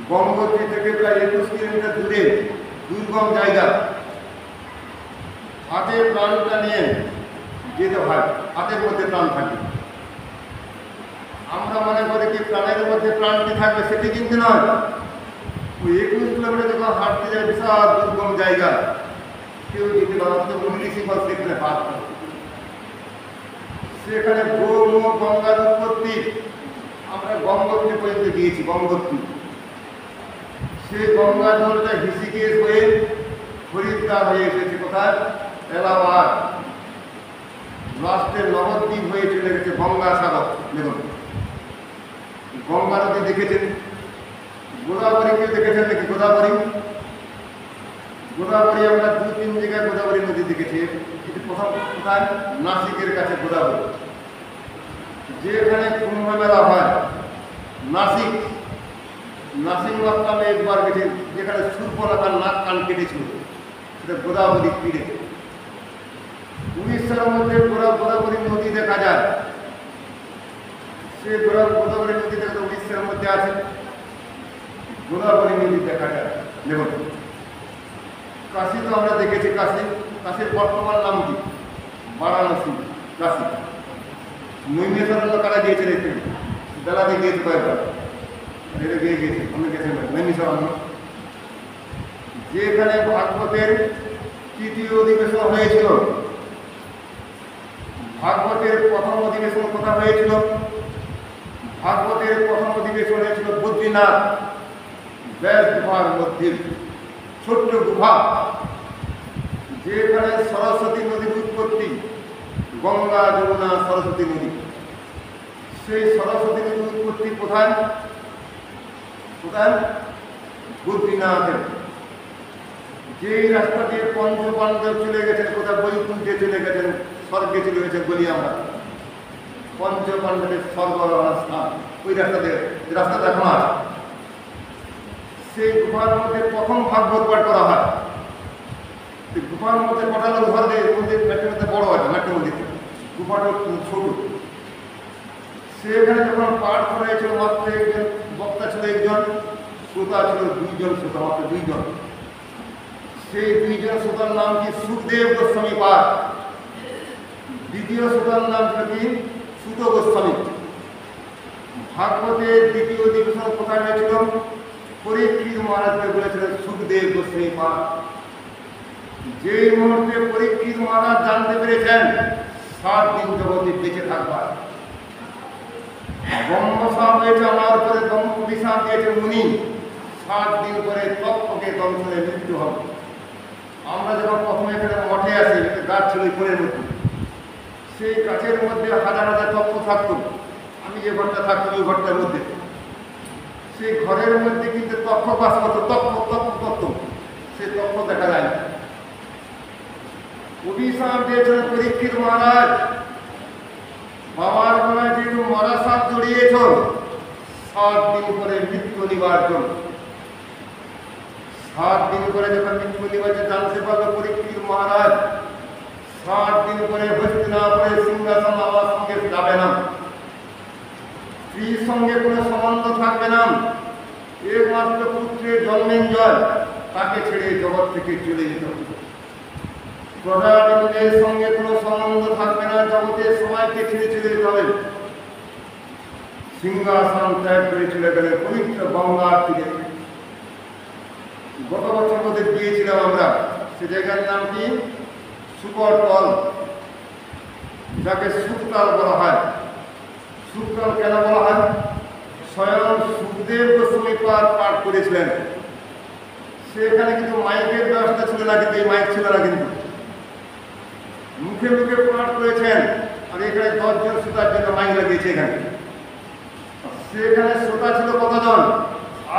গঙ্গোত্রী থেকে প্রায় 21 কিলোমিটার দূরে দুর্গম জায়গা। হাতে প্রাণটা নিয়ে যেতে হয়, হাতের মধ্যে প্রাণ থাকে। আমরা মনে করি কি প্রাণের মধ্যে প্রাণটি থাকবে, সেটি কিন্তু নয়। ওই 21 কিলোমিটার যখন হাঁটতে যায়, বিশাল দুর্গম জায়গা, কেউ যেতে পারে, মুনি ঋষিগণ সেখানে হাত করে। সেখানে গোমুখ গঙ্গার উৎপত্তি। আমরা গঙ্গোত্রী পর্যন্ত গিয়েছি, গঙ্গোত্রী। সেই গঙ্গা জলটা ঋষিকেশ হয়ে হরিদ্বার হয়ে এসেছে। কোথায়? এলাহাবাদ। লাস্টের নবদ্বীপ হয়ে চলে গেছে গঙ্গাসাগর। দেখুন গঙ্গা নদী দেখেছেন, গোদাবরীকে দেখেছেন নাকি? গোদাবরী, গোদাবরী আমরা 2-3 জায়গায় গোদাবরী নদী দেখেছি। কিন্তু প্রথম কোথায়? নাসিকের কাছে গোদাবরী, যেখানে কুম্ভ মেলা হয়। নাসিক, নাসিক নামে একবার গেছে, যেখানে সুর্পনাখার নাক কান কেটেছিল, সেটা গোদাবরী তীরে। উড়িষ্যার মধ্যে গোদাবরী নদী দেখা যায়। সে গোদাবরী নদী দেখা যায়, উড়িষ্যার মধ্যে আছে গোদাবরী নদী দেখা যায়। দেখুন কাশী তো আমরা দেখেছি, কাশী, কাশীর বর্তমান নাম কি? বারাণসী, কাশী। নৈমিষারণ্য কারা গিয়েছে দেখতে, বেলাতে গিয়েছে কয়েকবার, গিয়ে গিয়েছে, অনেক গেছে নৈমিষারণ্য, যেখানে ভাগবতের 3য় অধিবেশন হয়েছিল। ভাগবতের প্রথম অধিবেশন কোথা হয়েছিল? ভাগবতের প্রথম অধিবেশন হয়েছিল বদ্রীনাথ, ব্যাস গুহার মধ্যে ছোট্ট গুহা, যেখানে সরস্বতী নদীর উৎপত্তি। গঙ্গা, যমুনা, সরস্বতী নদী। সেই সরস্বতী নদীর উৎপত্তি কোথায়? কোথায়? বদ্রীনাথের যেই রাস্তা দিয়ে পঞ্চপাণ্ডব চলে গেছেন, কোথাও বৈকুণ্ঠে চলে গেছেন, স্বর্গে চলে গেছেন বলি আমরা, পঞ্চপাণ্ডবের স্বর্গ স্থান ওই রাস্তা দিয়ে, রাস্তাটা এখন আছে। সেই গুহার মধ্যে প্রথম ভাগবত পাঠ করা হয়। গুহার মধ্যে কটা লোক ঘর দিয়ে মন্দির মাটির মধ্যে বড় আছে, মাটির মন্দির গুহাটা ছোট। সেখানে যখন পাঠ করা হয়েছিল মাত্র একজন বক্তা ছিল, একজন শ্রোতা ছিল, দুইজন শ্রোতা, মাত্র দুইজন। সেই দুইজন শ্রোতার নাম কি সুখদেব গোস্বামী পাঠ, দ্বিতীয় শ্রোতার নাম ছিল কি সুত গোস্বামী। ভাগবতের দ্বিতীয় অধিবেশন কোথায় হয়েছিল? পরীক্ষিত মহারাজকে বলেছিলেন সুখদেব গোস্বামী পাঠ। যে মুহূর্তে পরীক্ষিত মহারাজ জানতে পেরেছেন 7 দিন জগতে বেঁচে থাকবার, ব্রহ্মসাপ হয়েছে আমার উপরে, অভিশাপ দিয়েছে মুনি, 7 দিন পরে তক্ষকে দংশনে মৃত্যু হবে। আমরা যখন প্রথমে এখানে মঠে আসি, একটা গাছ ছিল কোণের মধ্যে, সেই গাছের মধ্যে হাজার হাজার তক্ষ থাকতো। আমি যে ঘরটা থাকতাম ওই ঘরটার মধ্যে, সেই ঘরের মধ্যে কিন্তু তক্ষ বাস করতো, তক্ষ সেই তক্ষ দেখা যায় না। অভিশাপ দিয়েছিলেন পরীক্ষিত মহারাজ, বাবার গলায় যেহেতু মরা সাপ জড়িয়েছ, 7 দিন পরে মৃত্যু নিবার্জন। 7 দিন পরে যখন মৃত্যু নিবার্জন জানতে পারলো পরীক্ষিত মহারাজ, 7 দিন পরে হস্তিনাপুরে সিংহাসন আমার সঙ্গে যাবে না, স্ত্রীর সঙ্গে কোনো সম্বন্ধ থাকবে না, একমাত্র পুত্রের জন্মেঞ্জয় তাকে ছেড়ে জগৎ থেকে চলে যেতে হবে। প্রজাবৃন্দের সঙ্গে কোনো সম্বন্ধ থাকবে না, জগতের সবাইকে ছেড়ে চলে যেতে হবে। সিংহাসন ত্যাগ করে চলে গেলেন পবিত্র গঙ্গার তীরে। গত বছর মধ্যে গিয়েছিলাম আমরা, সে জায়গার নাম কি সুকরতল, যাকে সুকতাল বলা হয়। সুকতাল কেন বলা হয়? স্বয়ং সুখদেব গোস্বামী পাঠ করেছিলেন। সেখানে কিন্তু মাইকের ব্যবস্থা ছিল না, কিন্তু এই মাইক ছিল না, কিন্তু মুখে মুখে পাঠ করেছেন। আর এখানে 10 জন শ্রোতার জন্য মাইক লাগিয়েছে এখানে। সেখানে শ্রোতা ছিল কতজন?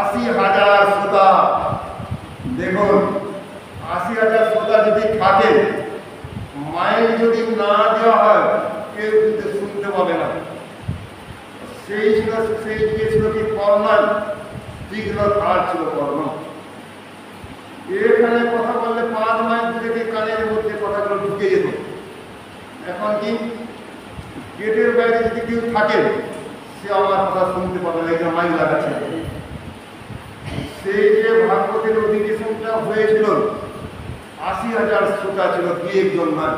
80,000 শ্রোতা। দেখুন, 80,000 শ্রোতা যদি থাকে, মাইক যদি না দেওয়া হয়, কেউ কিন্তু শুনতে পাবে না। সেই যুগে ছিল কি কর্ণাল, তীক্ষ্ণ ধার ছিল কর্ণ। এখানে কথা বললে 5 মাইল থেকে কানের মধ্যে কথাগুলো ঢুকে যেত। এখন কি গেটের বাইরে যদি কেউ থাকে, সে আমার কথা শুনতে পাবে না, এটা মাইক লাগাচ্ছে। সেই যে ভাগবতের অধিবেশনটা হয়েছিল, 80,000 শ্রোতা ছিল, 2-1 জন নয়।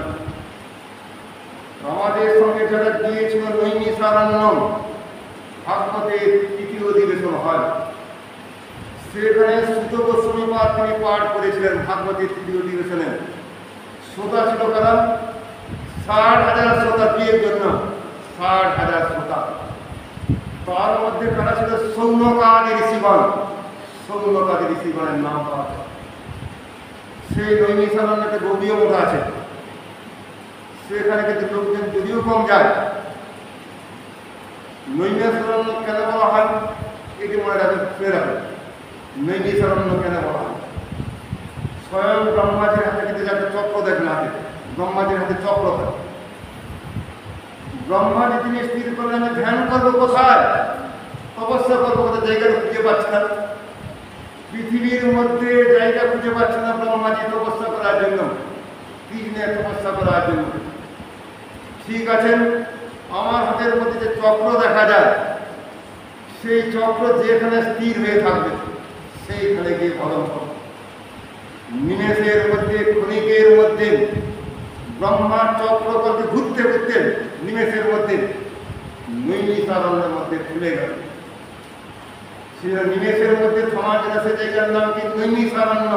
আমাদের সঙ্গে যারা গিয়েছিল নৈমিষারণ্য, ভাগবতের তৃতীয় অধিবেশন হয়, সেখানে সুত গোস্বামী তিনি পাঠ করেছিলেন ভাগবতের তৃতীয় অধিবেশনে। শ্রোতা ছিল কারা? 60,000 শ্রোতা, 2-1 জন না, 60,000 শ্রোতা। তার মধ্যে কারা ছিল? সৌনকাদি ঋষিগণ। সৌনকাদি ঋষিগণের নাম পাওয়া যায়। সেই নৈমিষারণ্যতে গভীর মঠা আছে, সেখানে কিন্তু লোকজন যদিও কম যায়। নৈমিষারণ্য কেন বলা হয় এটি মনে রাখবেন, শুনে রাখবেন। নৈমিষারণ্য কেন বলা হয়? স্বয়ং ব্রহ্মাজির হাতে কিন্তু যাকে চক্র দেখেন হাতে, ব্রহ্মাজির হাতে চক্র থাকে। ব্রহ্মাজি তিনি স্থির করলেন আমি ধ্যান করবো কোথায়, তপস্যা করবো কোথায়, জায়গা খুঁজে পাচ্ছি না। পৃথিবীর মধ্যে জায়গা খুঁজে পাচ্ছে না ব্রহ্মাজি তপস্যা করার জন্য, কৃষ্ণের তপস্যা করার জন্য। ঠিক আছে, আমার হাতের মধ্যে যে চক্র দেখা যায়, সেই চক্র যেখানে স্থির হয়ে থাকবে সেইখানে গিয়ে ভজন করবে। নিমেষের মধ্যে, ক্ষণিকের মধ্যে ব্রহ্মার চক্র করতে ঘুরতে ঘুরতে নিমেষের মধ্যে নৈমিষারণ্যের মধ্যে খুলে গেল। নিমেষের মধ্যে সমাজ সে জায়গার নাম কি নৈমিষারণ্য,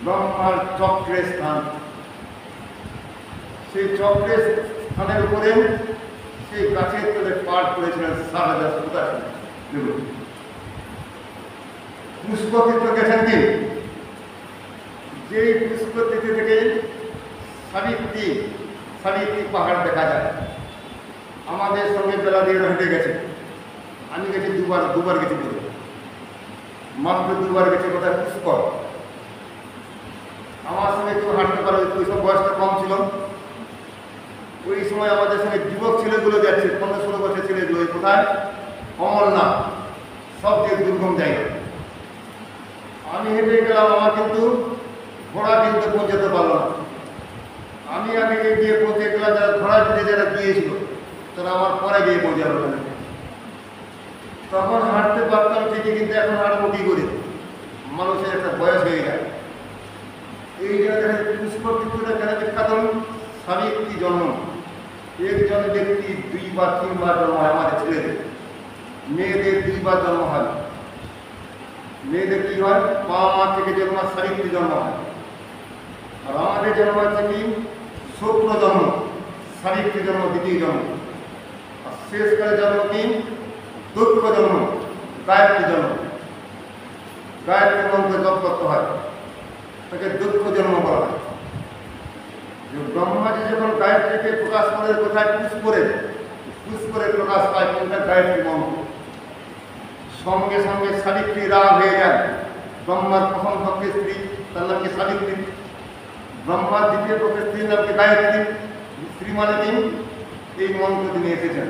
ব্রহ্মার চক্রের স্থান। সেই চক্রের স্থানের উপরে সেই গাছের তলে পাঠ করেছিলেন 60,000 শ্রোতা। পুষ্পতীর্থ গেছেন কি? যেই পুষ্পতীর্থ থেকে সাবিত্রী পাহাড় দেখা যায়। আমাদের সঙ্গে বেলা দিয়ে হেঁটে গেছে, আমি গেছি দুবার গেছি। মাত্র 2বার গেছে কোথায় পুষ্কর। আমার সঙ্গে কেউ হাঁটতে পারে, ওই সব বয়সটা কম ছিল। ওই সময় আমাদের সঙ্গে যুবক ছেলেগুলো যাচ্ছে, 15-16 বছর ছেলেগুলো। কোথায়? অমরনাথ, সবচেয়ে দুর্গম জায়গা। আমি হেঁটে গেলাম, আমার কিন্তু ঘোড়া কিন্তু পৌঁছাতে পারল না। আমি আগে গিয়ে পৌঁছে গেলাম, যারা ঘোড়া পিঠে যারা গিয়েছিল তারা আমার পরে গিয়ে পৌঁছালো না। তখন হাঁটতে পারতাম ঠিকই, কিন্তু এখন হাঁটবো কি করে? মানুষের একটা বয়স হয়ে যায়। এই জায়গায় পুষ্কর তীর্থটা কেন বিখ্যাত? সাবিত্রী জন্ম। একজন ব্যক্তি 2 বা 3 বার জন্ম হয় আমাদের ছেলেদের। মেয়েদের 2 বার জন্ম হয়। মেয়েদের কি হয়? বাবা মা থেকে জন্ম সাবিত্রী জন্ম হয়। আর আমাদের জন্ম হচ্ছে কি? শুক্র জন্ম, সাবিত্রী জন্ম দ্বিতীয় জন্ম। আর শেষকালে জন্ম কি? দুঃখ জন্ম, গায়ত্রী জন্ম। গায়ত্রী মন্ত্র জপ করতে হয়, তাকে দুঃখ জন্ম বলা হয়। ব্রহ্মাজি যখন গায়ত্রীকে প্রকাশ করে কোথায়? পুষ্করে প্রকাশ পায় কোনটা? গায়ত্রী মন্ত্র। সঙ্গে সঙ্গে সাবিত্রী রাগ হয়ে যায়। ব্রহ্মার প্রথম পক্ষের স্ত্রী, তার নাম কি? সাবিত্রী। ব্রহ্মার দ্বিতীয় পক্ষের স্ত্রীর নাম কি? গায়ত্রী। স্ত্রী মানে কি? এই মন্ত্র তিনি এসেছেন।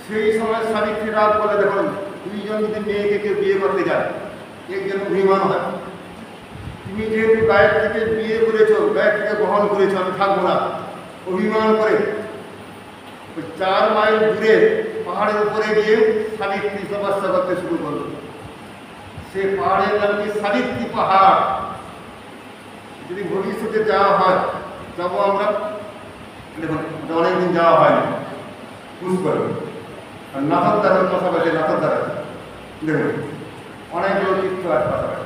সেই সময় সাবিত্রী রাগ করে, দেখুন 2 জন যদি মেয়েকে কেউ বিয়ে করতে যায়, একজন অভিমান হয়, তুমি যেহেতু গায়ত্রীকে বিয়ে করেছো, গায়ত্রীকে গ্রহণ করেছো, আমি থাকবো না। অভিমান করে 4 মাইল দূরে পাহাড়ের উপরে গিয়ে সাবিত্রী তপস্যা করতে শুরু করলো। সে পাহাড়ের নাম কি? সাবিত্রী পাহাড়। যদি ভবিষ্যতে যাওয়া হয়, যাবো আমরা। দেখুন অনেকদিন যাওয়া হয়নি পুষ্কর। আর নাথদ্বারের পাশাপাশি, নাথদ্বার আছে, দেখুন অনেকগুলো তীর্থ আছে পাশাপাশি।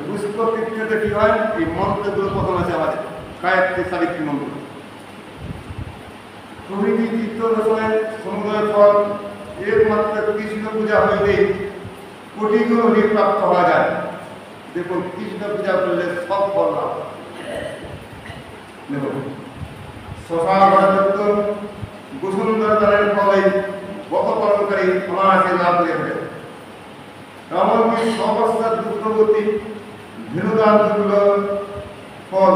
পুষ্কর তীর্থতে কি হয়? এই মন্ত্রগুলো প্রথম আছে আমাদের, গায়ত্রী সাবিত্রী মন্ত্র। প্রভৃতি তীর্থ দর্শনের সমুদয় ফল একমাত্র কৃষ্ণ পূজা হইলেই কোটি গুণ প্রাপ্ত হওয়া যায়। দেখুন কৃষ্ণ পূজা করলে সব ফল লাভ। দেখুন শশাবরদত্ত বসুন্ধরা দানের ফলে গত পালনকারী অনায়াসে লাভ করে ফেলে। এমনকি সবস্থার দুঃখবর্তী ধীরদান দুর্লভ ফল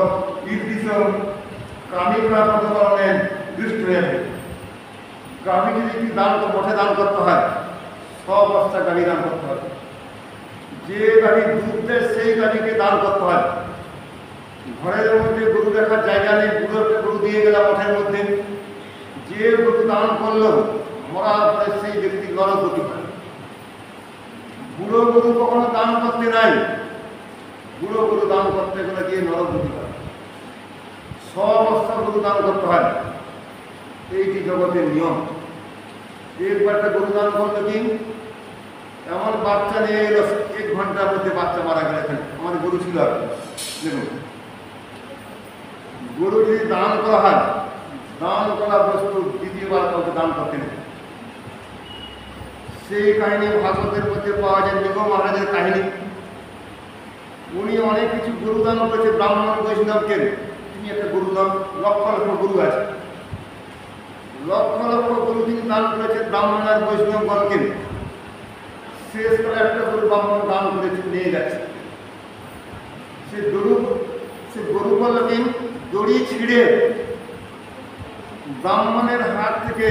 ঈর্ষিত কামিকরা প্রতিপালনের দৃষ্টি হয়ে থাকে। গাভী যদি দান মঠে দান করতে হয়, সব অবস্থা গাভী দান করতে হয়। যে গাভী দুধ দেয় সেই গাভীকে দান করতে হয়। ঘরের মধ্যে গরু রাখার জায়গা নেই, গরু দিয়ে গেলাম মঠের মধ্যে, যে গরু দান করলো মরার পরে সেই ব্যক্তি নরগতি হয়। বুড়ো গরু কখনো দান করতে নাই, বুড়ো গরু দান করতে গেলে গিয়ে নরগতি হয়। সব অবস্থা গরু দান করতে হয়, এইটি জগতের নিয়ম। একবার একটা গরু দান করলো কি, এমন বাচ্চা নিয়ে এলো 1 ঘন্টার মধ্যে বাচ্চা মারা গেলেন। আমাদের গরু ছিল আর দেখুন, গরু যদি দান করা হয়, দান করা বস্তু দ্বিতীয়বার কাউকে দান করতে নেই। সেই কাহিনী ভাগবতের মধ্যে পাওয়া যায়, নিগ মহারাজের কাহিনী। উনি অনেক কিছু গরু দান করেছে ব্রাহ্মণ বৈষ্ণবকে। তিনি একটা গরু দান, লক্ষ লক্ষ গরু আছে, লক্ষ লক্ষ গরু তিনি দান করেছেন ব্রাহ্মণ আর বৈষ্ণবগণকে। শেষ করে একটা গরু ব্রাহ্মণ দান করেছে, নিয়ে যাচ্ছে। সে গরু বলল কি, দড়ি ছিঁড়ে ব্রাহ্মণের হাত থেকে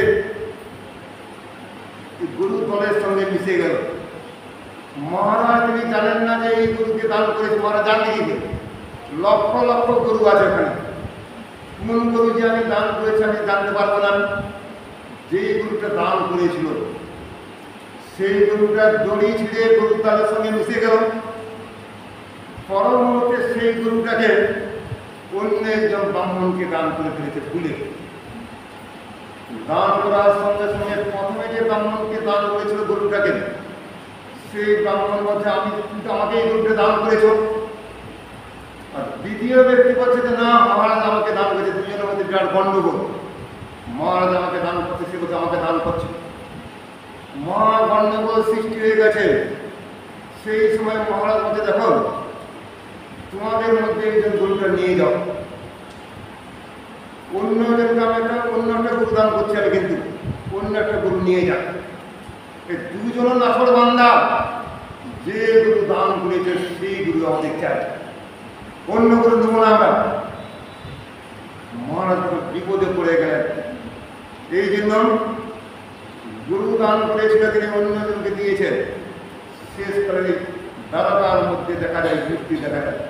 গরু দলের সঙ্গে মিশে গেল। মহারাজ তিনি জানেন না যে এই গরুকে দান করেছে। মহারাজ জানতে কি, লক্ষ লক্ষ গরু আছে ওখানে, কোন গরু যে আমি দান করেছি আমি জানতে পারবো না। যে গরুটা দান করেছিল সেই গরুটা দড়ি ছিঁড়ে গরু দলের সঙ্গে মিশে গেল। পর মুহূর্তে সেই গরুটাকে অন্য একজন ব্রাহ্মণকে দান করে ফেলেছে ভুলে। দান করার সঙ্গে সঙ্গে প্রথমে যে ব্রাহ্মণকে দান করেছিল গরুটাকে, সেই ব্রাহ্মণ বলছে আমি কিন্তু আমাকে এই গরুটা দান করেছ। আর দ্বিতীয় ব্যক্তি বলছে যে না, মহারাজ আমাকে দান করেছে। দুজনের মধ্যে বিরাট গণ্ডগোল। মহারাজ আমাকে দান করছে, সে বলছে আমাকে দান করছে। মহা গণ্ডগোল সৃষ্টি হয়ে গেছে। সেই সময় মহারাজ বলছে দেখো, তোমাদের মধ্যে একজন গরুটা নিয়ে যাও, অন্য একটা গরু দান করছি আমি, কিন্তু অন্য একটা গরু নিয়ে যাও। এই দুজনের নাফর বান্দা, যে গুরু দান করেছে সেই গুরু আমাদের চাই, অন্য গুরু দেবো না আমরা। মহারাজ বিপদে পড়ে গেলেন, এই জন্য গুরু দান করেছিল তিনি অন্যজনকে দিয়েছেন। শেষকালে দ্বারকার মধ্যে দেখা যায় যুক্তি দেখা যায়,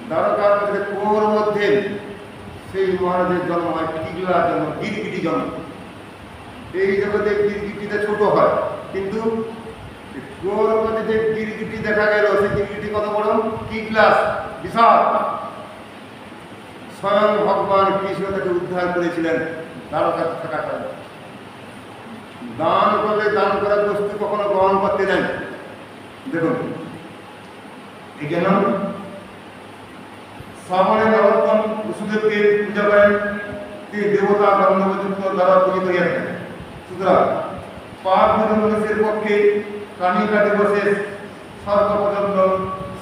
দ্বারকার মধ্যে কুয়োর মধ্যে সেই মহারাজের জন্ম হয়, টিগলা জন্ম, গিরগিটি জন্ম। এই জগতে গিরগিটিটা ছোট হয়, কিন্তু কুয়োর মধ্যে যে গিরগিটি দেখা গেল, সেই গিরগিটি কত বড়, টিগলাস বিশাল। স্বয়ং ভগবান কৃষ্ণ তাকে উদ্ধার করেছিলেন দ্বারকা থাকাকালে। দান করলে দান করার বস্তু কখনো গ্রহণ করতে নেন। দেখুন, এই জন্য শ্রাবণে নরোত্তম বসুদেবকে পূজা করেন, তিনি দেবতা গন্ধযুক্ত দ্বারা পূজিত হয়ে থাকেন। সুতরাং পাপ মানুষের পক্ষে কামিকা দিবসে সর্ব পর্যন্ত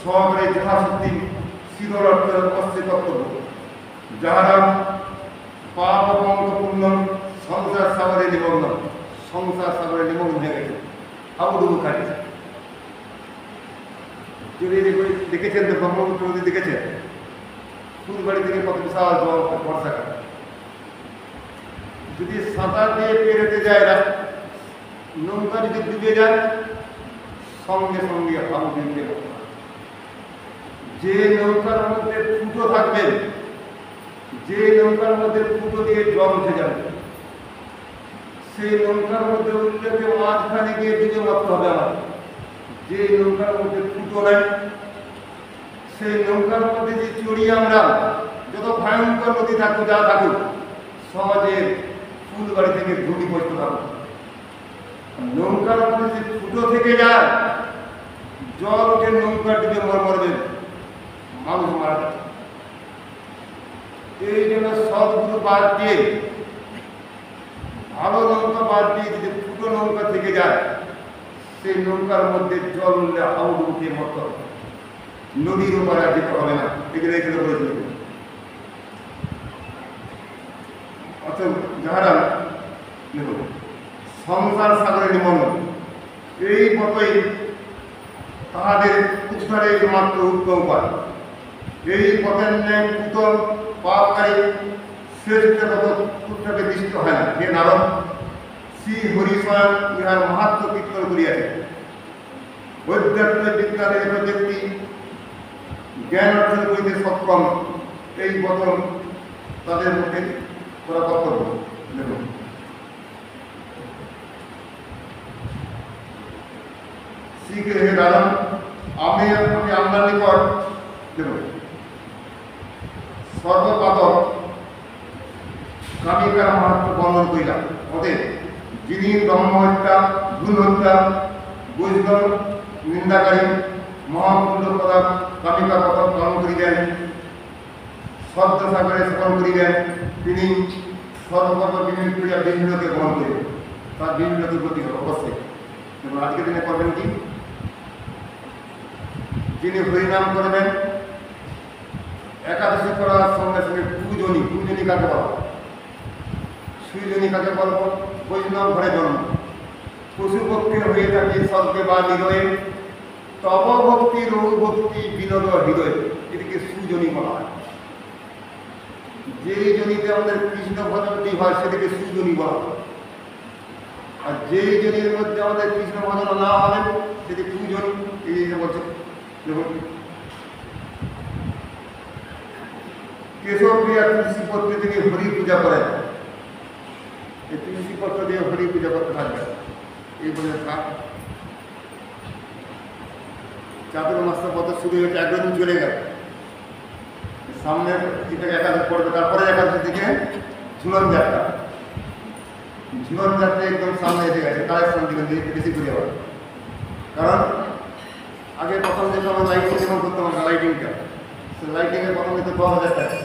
সহকারে যথাশক্তি শীতল অর্থের অবশ্যই কর্তব্য। যাহারা পাপ পঙ্কপূর্ণ সংসার সাগরে নিমগ্ন, সংসার সাগরে নিমগ্ন হয়ে গেছে, হাবুডুবু খাচ্ছে। যদি দেখেছেন তো ব্রহ্মপুত্র নদী দেখেছেন, ফুলবাড়ি থেকে কত বিশাল জল বর্ষাকাল। যদি সাঁতার দিয়ে পেরোতে যায়, নৌকা যদি ডুবে যায়, সঙ্গে সঙ্গে হাবুডুবু। যে নৌকার মধ্যে ফুটো থাকবে, যে নৌকার মধ্যে ফুটো দিয়ে জল উঠে যাবে, সেই নৌকার মধ্যে উঠলে মাঝখানে গিয়ে ডুবে মারতে হবে আমার। যে নৌকার মধ্যে ফুটো নাই, সেই নৌকার মধ্যে যে চড়ি আমরা, যত ভয়ঙ্কর নদী থাকুক যা থাকুক, সহজে ফুলবাড়ি থেকে ধুলি পড়তে পারবো। নৌকার মধ্যে যে ফুটো থেকে যায়, জল উঠে নৌকা ডুবে মরবে, মানুষ মারা যায়। এই জন্য সৎগুরু বাদ দিয়ে, ভালো নৌকা বাদ দিয়ে যদি ফুটো নৌকা থেকে যায়, সেই নৌকার মধ্যে জল উঠলে হাউড উঠে মতো নদীর উপরে আর যেতে হবে না। এগুলো এখানে বলেছিল। অর্থাৎ যাহারা সংসার সাগরে নিমগ্ন, এই মতোই তাহাদের উদ্ধারে মাত্র উত্তম উপায়। এই পথের ন্যায় পুতল পাপকারী শ্রেষ্ঠ পুত্রকে দৃষ্ট হয় না। হে নারদ, শ্রী হরি স্বয়ং ইহার মাহাত্ম কীর্তন করিয়াছে। অধ্যাত্ম বিজ্ঞানের এক ব্যক্তি জ্ঞান অর্জন করিতে সক্ষম, এই বচন তাদের মধ্যে করা কর্তব্য। দেখুন, শ্রীকে হে রাজন, আমি আপনার নিকট দেখুন সর্বপাতক কামিকার মাহাত্ম বর্ণন করিলাম। অতএব যিনি ব্রহ্ম হত্যা, ভ্রূণ হত্যা, বৈষ্ণব নিন্দাকারী, মহাপুণ্য পদার্থ কামিকা পথক পালন করিবেন, শব্দ সাগরে স্মরণ করিবেন, তিনি সর্বপাত বিমীন করিয়া বিভিন্নকে গ্রহণ করিবেন। তার বিভিন্ন দুর্গতি হবে অবশ্যই। এবং আজকের দিনে করবেন কি, যিনি হরিনাম করবেন, একাদশী করার সঙ্গে সঙ্গে পূজনী, পূজনী কাকে বলা, সুজনী কাকে বলব, বৈষ্ণব ঘরে জন্ম, পশুপক্ষের হয়ে থাকে স্বর্গে বা নিরয়ে, তব ভক্তি রঘু ভক্তি বিনোদ হৃদয়, এটিকে সুজনী বলা হয়। যে জনিতে আমাদের কৃষ্ণ ভজনটি হয় সেটিকে সুজনী বলা হয়। আর যে জনির মধ্যে আমাদের কৃষ্ণ ভজন না হবে সেটি পূজনী। এই বলছে কেশব ক্রিয়া তুলসী পত্র থেকে হরি পূজা করেন, এই তুলসী পত্র দিয়ে হরি পূজা করতে থাকবে। এই বলে চাতুর মাস পথ শুরু হয়েছে, একদিন চলে গেল, সামনে একাদশ পড়বে, তারপরে একাদশ দিকে ঝুলন যাত্রা। ঝুলন যাত্রা একদম সামনে এসে গেছে, কালেকশন দিকে বেশি করে যাওয়ার। কারণ আগে প্রথম যেটা আমরা লাইটিং যেমন করতাম, আমরা লাইটিংটা, সে লাইটিংয়ের প্রথম কিন্তু 10,000 টাকা,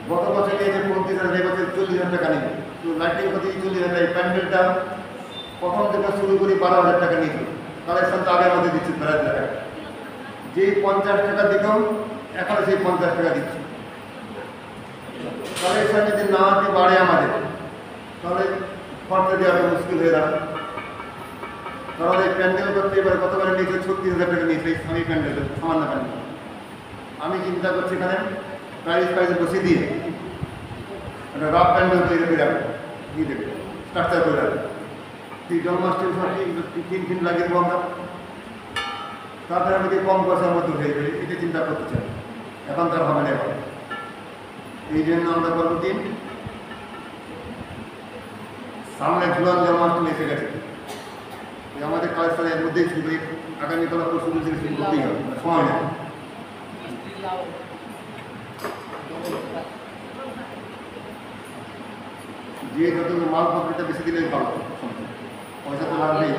গত বছর এই যে 35,000, এই বছর 40,000 টাকা নিবে। তো লাইটিং করতে 40,000 টাকা, প্যান্ডেলটা প্রথম থেকে শুরু করি 12,000 টাকা নিবে। কালেকশন তো আগের মধ্যে দিচ্ছি 12,000 টাকা। যেই 50 টাকা দিতাম, এখন সেই 50 টাকা দিচ্ছি। কালেকশন যদি না বাড়ে আমাদের, তাহলে খরচা দেওয়া মুশকিল হয়ে দাঁড়ায়। কারণ এই প্যান্ডেল করতে এবার গতবারে নিয়েছে 36,000 টাকা নিয়েছে এই স্বামী প্যান্ডেলের, সামান্য প্যান্ডেল। আমি চিন্তা করছি এখানে প্রাইজ বসিয়ে দিয়ে একটা রাফ প্যান্ডেল তৈরি করে রাখবো, দিয়ে দেবে স্ট্রাকচার করে রাখবো। তুই জন্মাষ্টমীর সময় 3 লাগিয়ে দেবো আমরা, তারপরে আমি কম পয়সার মধ্যে হয়ে যাবে, এটা চিন্তা করতে চাই। এখন তার হবে না। এবার এই জন্য আমরা করবো কি, সামনে ঝুলন জন্মাষ্টমী এসে গেছে, আমাদের কাজটা এর মধ্যেই শুরু, আগামীকাল পরশু দিন শুরু করতেই হবে, সময় নেই। যে যত মালপত্রটা বেশি দিলেই ভালো, পয়সা তো লাগবেই।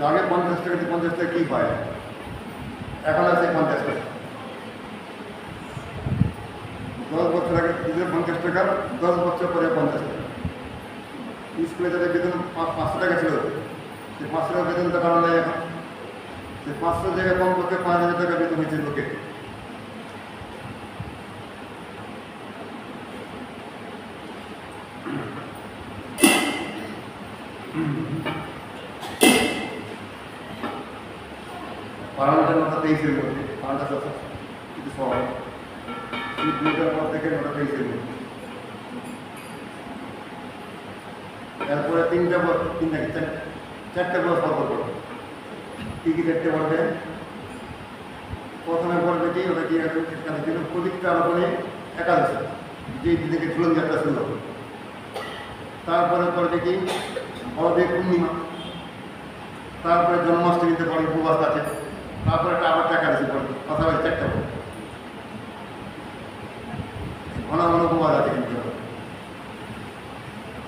আগে 50 টাকা দিয়ে 50 টাকা কি পায়, এখন আছে 50 টাকা। 10 বছর আগে দিলে 50 টাকা, 10 বছর পরে 50 টাকা। স্কুলে যাদের বেতন 500 টাকা ছিল, সে 500 টাকা বেতন তো কারণ নেই এখন। সে 500 জায়গায় কম করতে 5,000 টাকা বেতন হয়েছে লোকে। বারান্নটা 9:23-এর মধ্যে, বারান্নটা কিছু সময় শীত 2টার পর থেকে 9:23-এর মধ্যে। এরপরে 3টা বছর, 4টে বছর পর পড়বে। কী কী 4টে পড়বে? প্রথমে পড়বে কি, ওটা কি ছিল পবিত্র আলোপনে একাদশী, যে দিকে ঝুলন যাত্রা শুরু হবে। তারপরে পড়বে কি বড়দেব পূর্ণিমা, তারপরে জন্মাষ্টমীতে বড় উপবাস আছে, তারপরে একটা আবার একাদশী পড়বে, পাশাপাশি 4টা পড়বে। ঘন ঘন উপবাস আছে কিন্তু,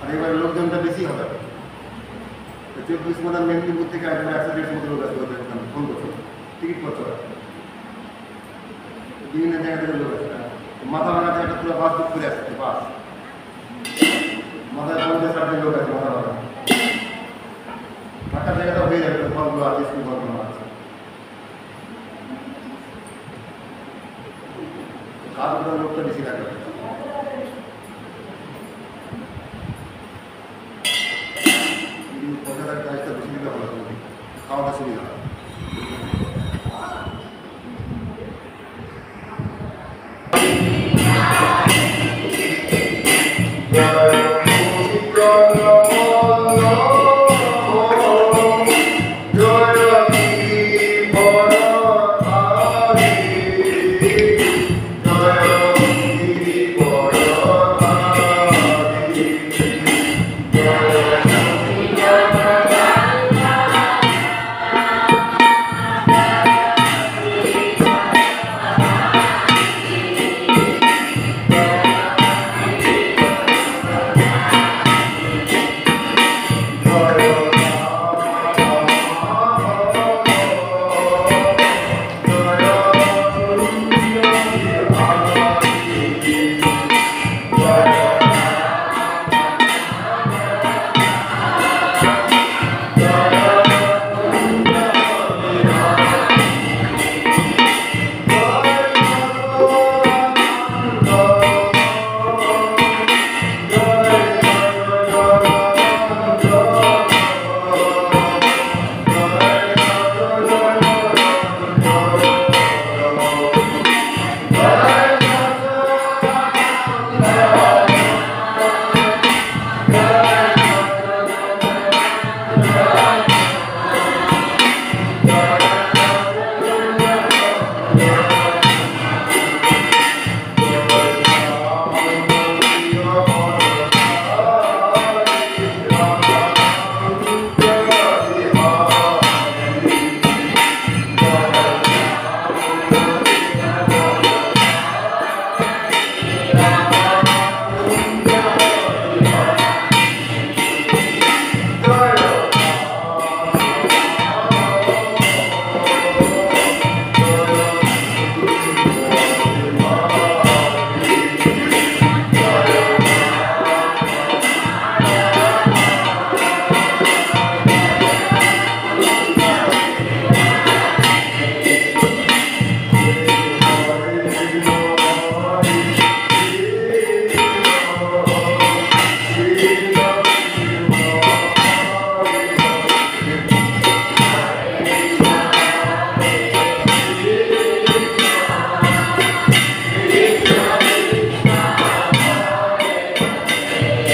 আর এবার লোকজনটা বেশি হবে। 24 মতো মেদিনীপুর থেকে আসবে 100-150 মতো লোক আসবে, ফোন করছে, টিকিট করতে হবে। বিভিন্ন জায়গা থেকে লোক আসবে, মাথা ভাঙাতে একটা পুরো বাস বুক করে আসছে, বাস মাথায় 50-60 লোক আছে মাথা ভাঙা। থাকার জায়গাটা হয়ে যাবে, ফলগুলো আছে, স্কুল ফলগুলো আছে। কাজ করার লোকটা বেশি লাগবে। পয়সাটার কাজটা বেশি দিলে ভালো, খাওয়াটা সুবিধা হয়। Joy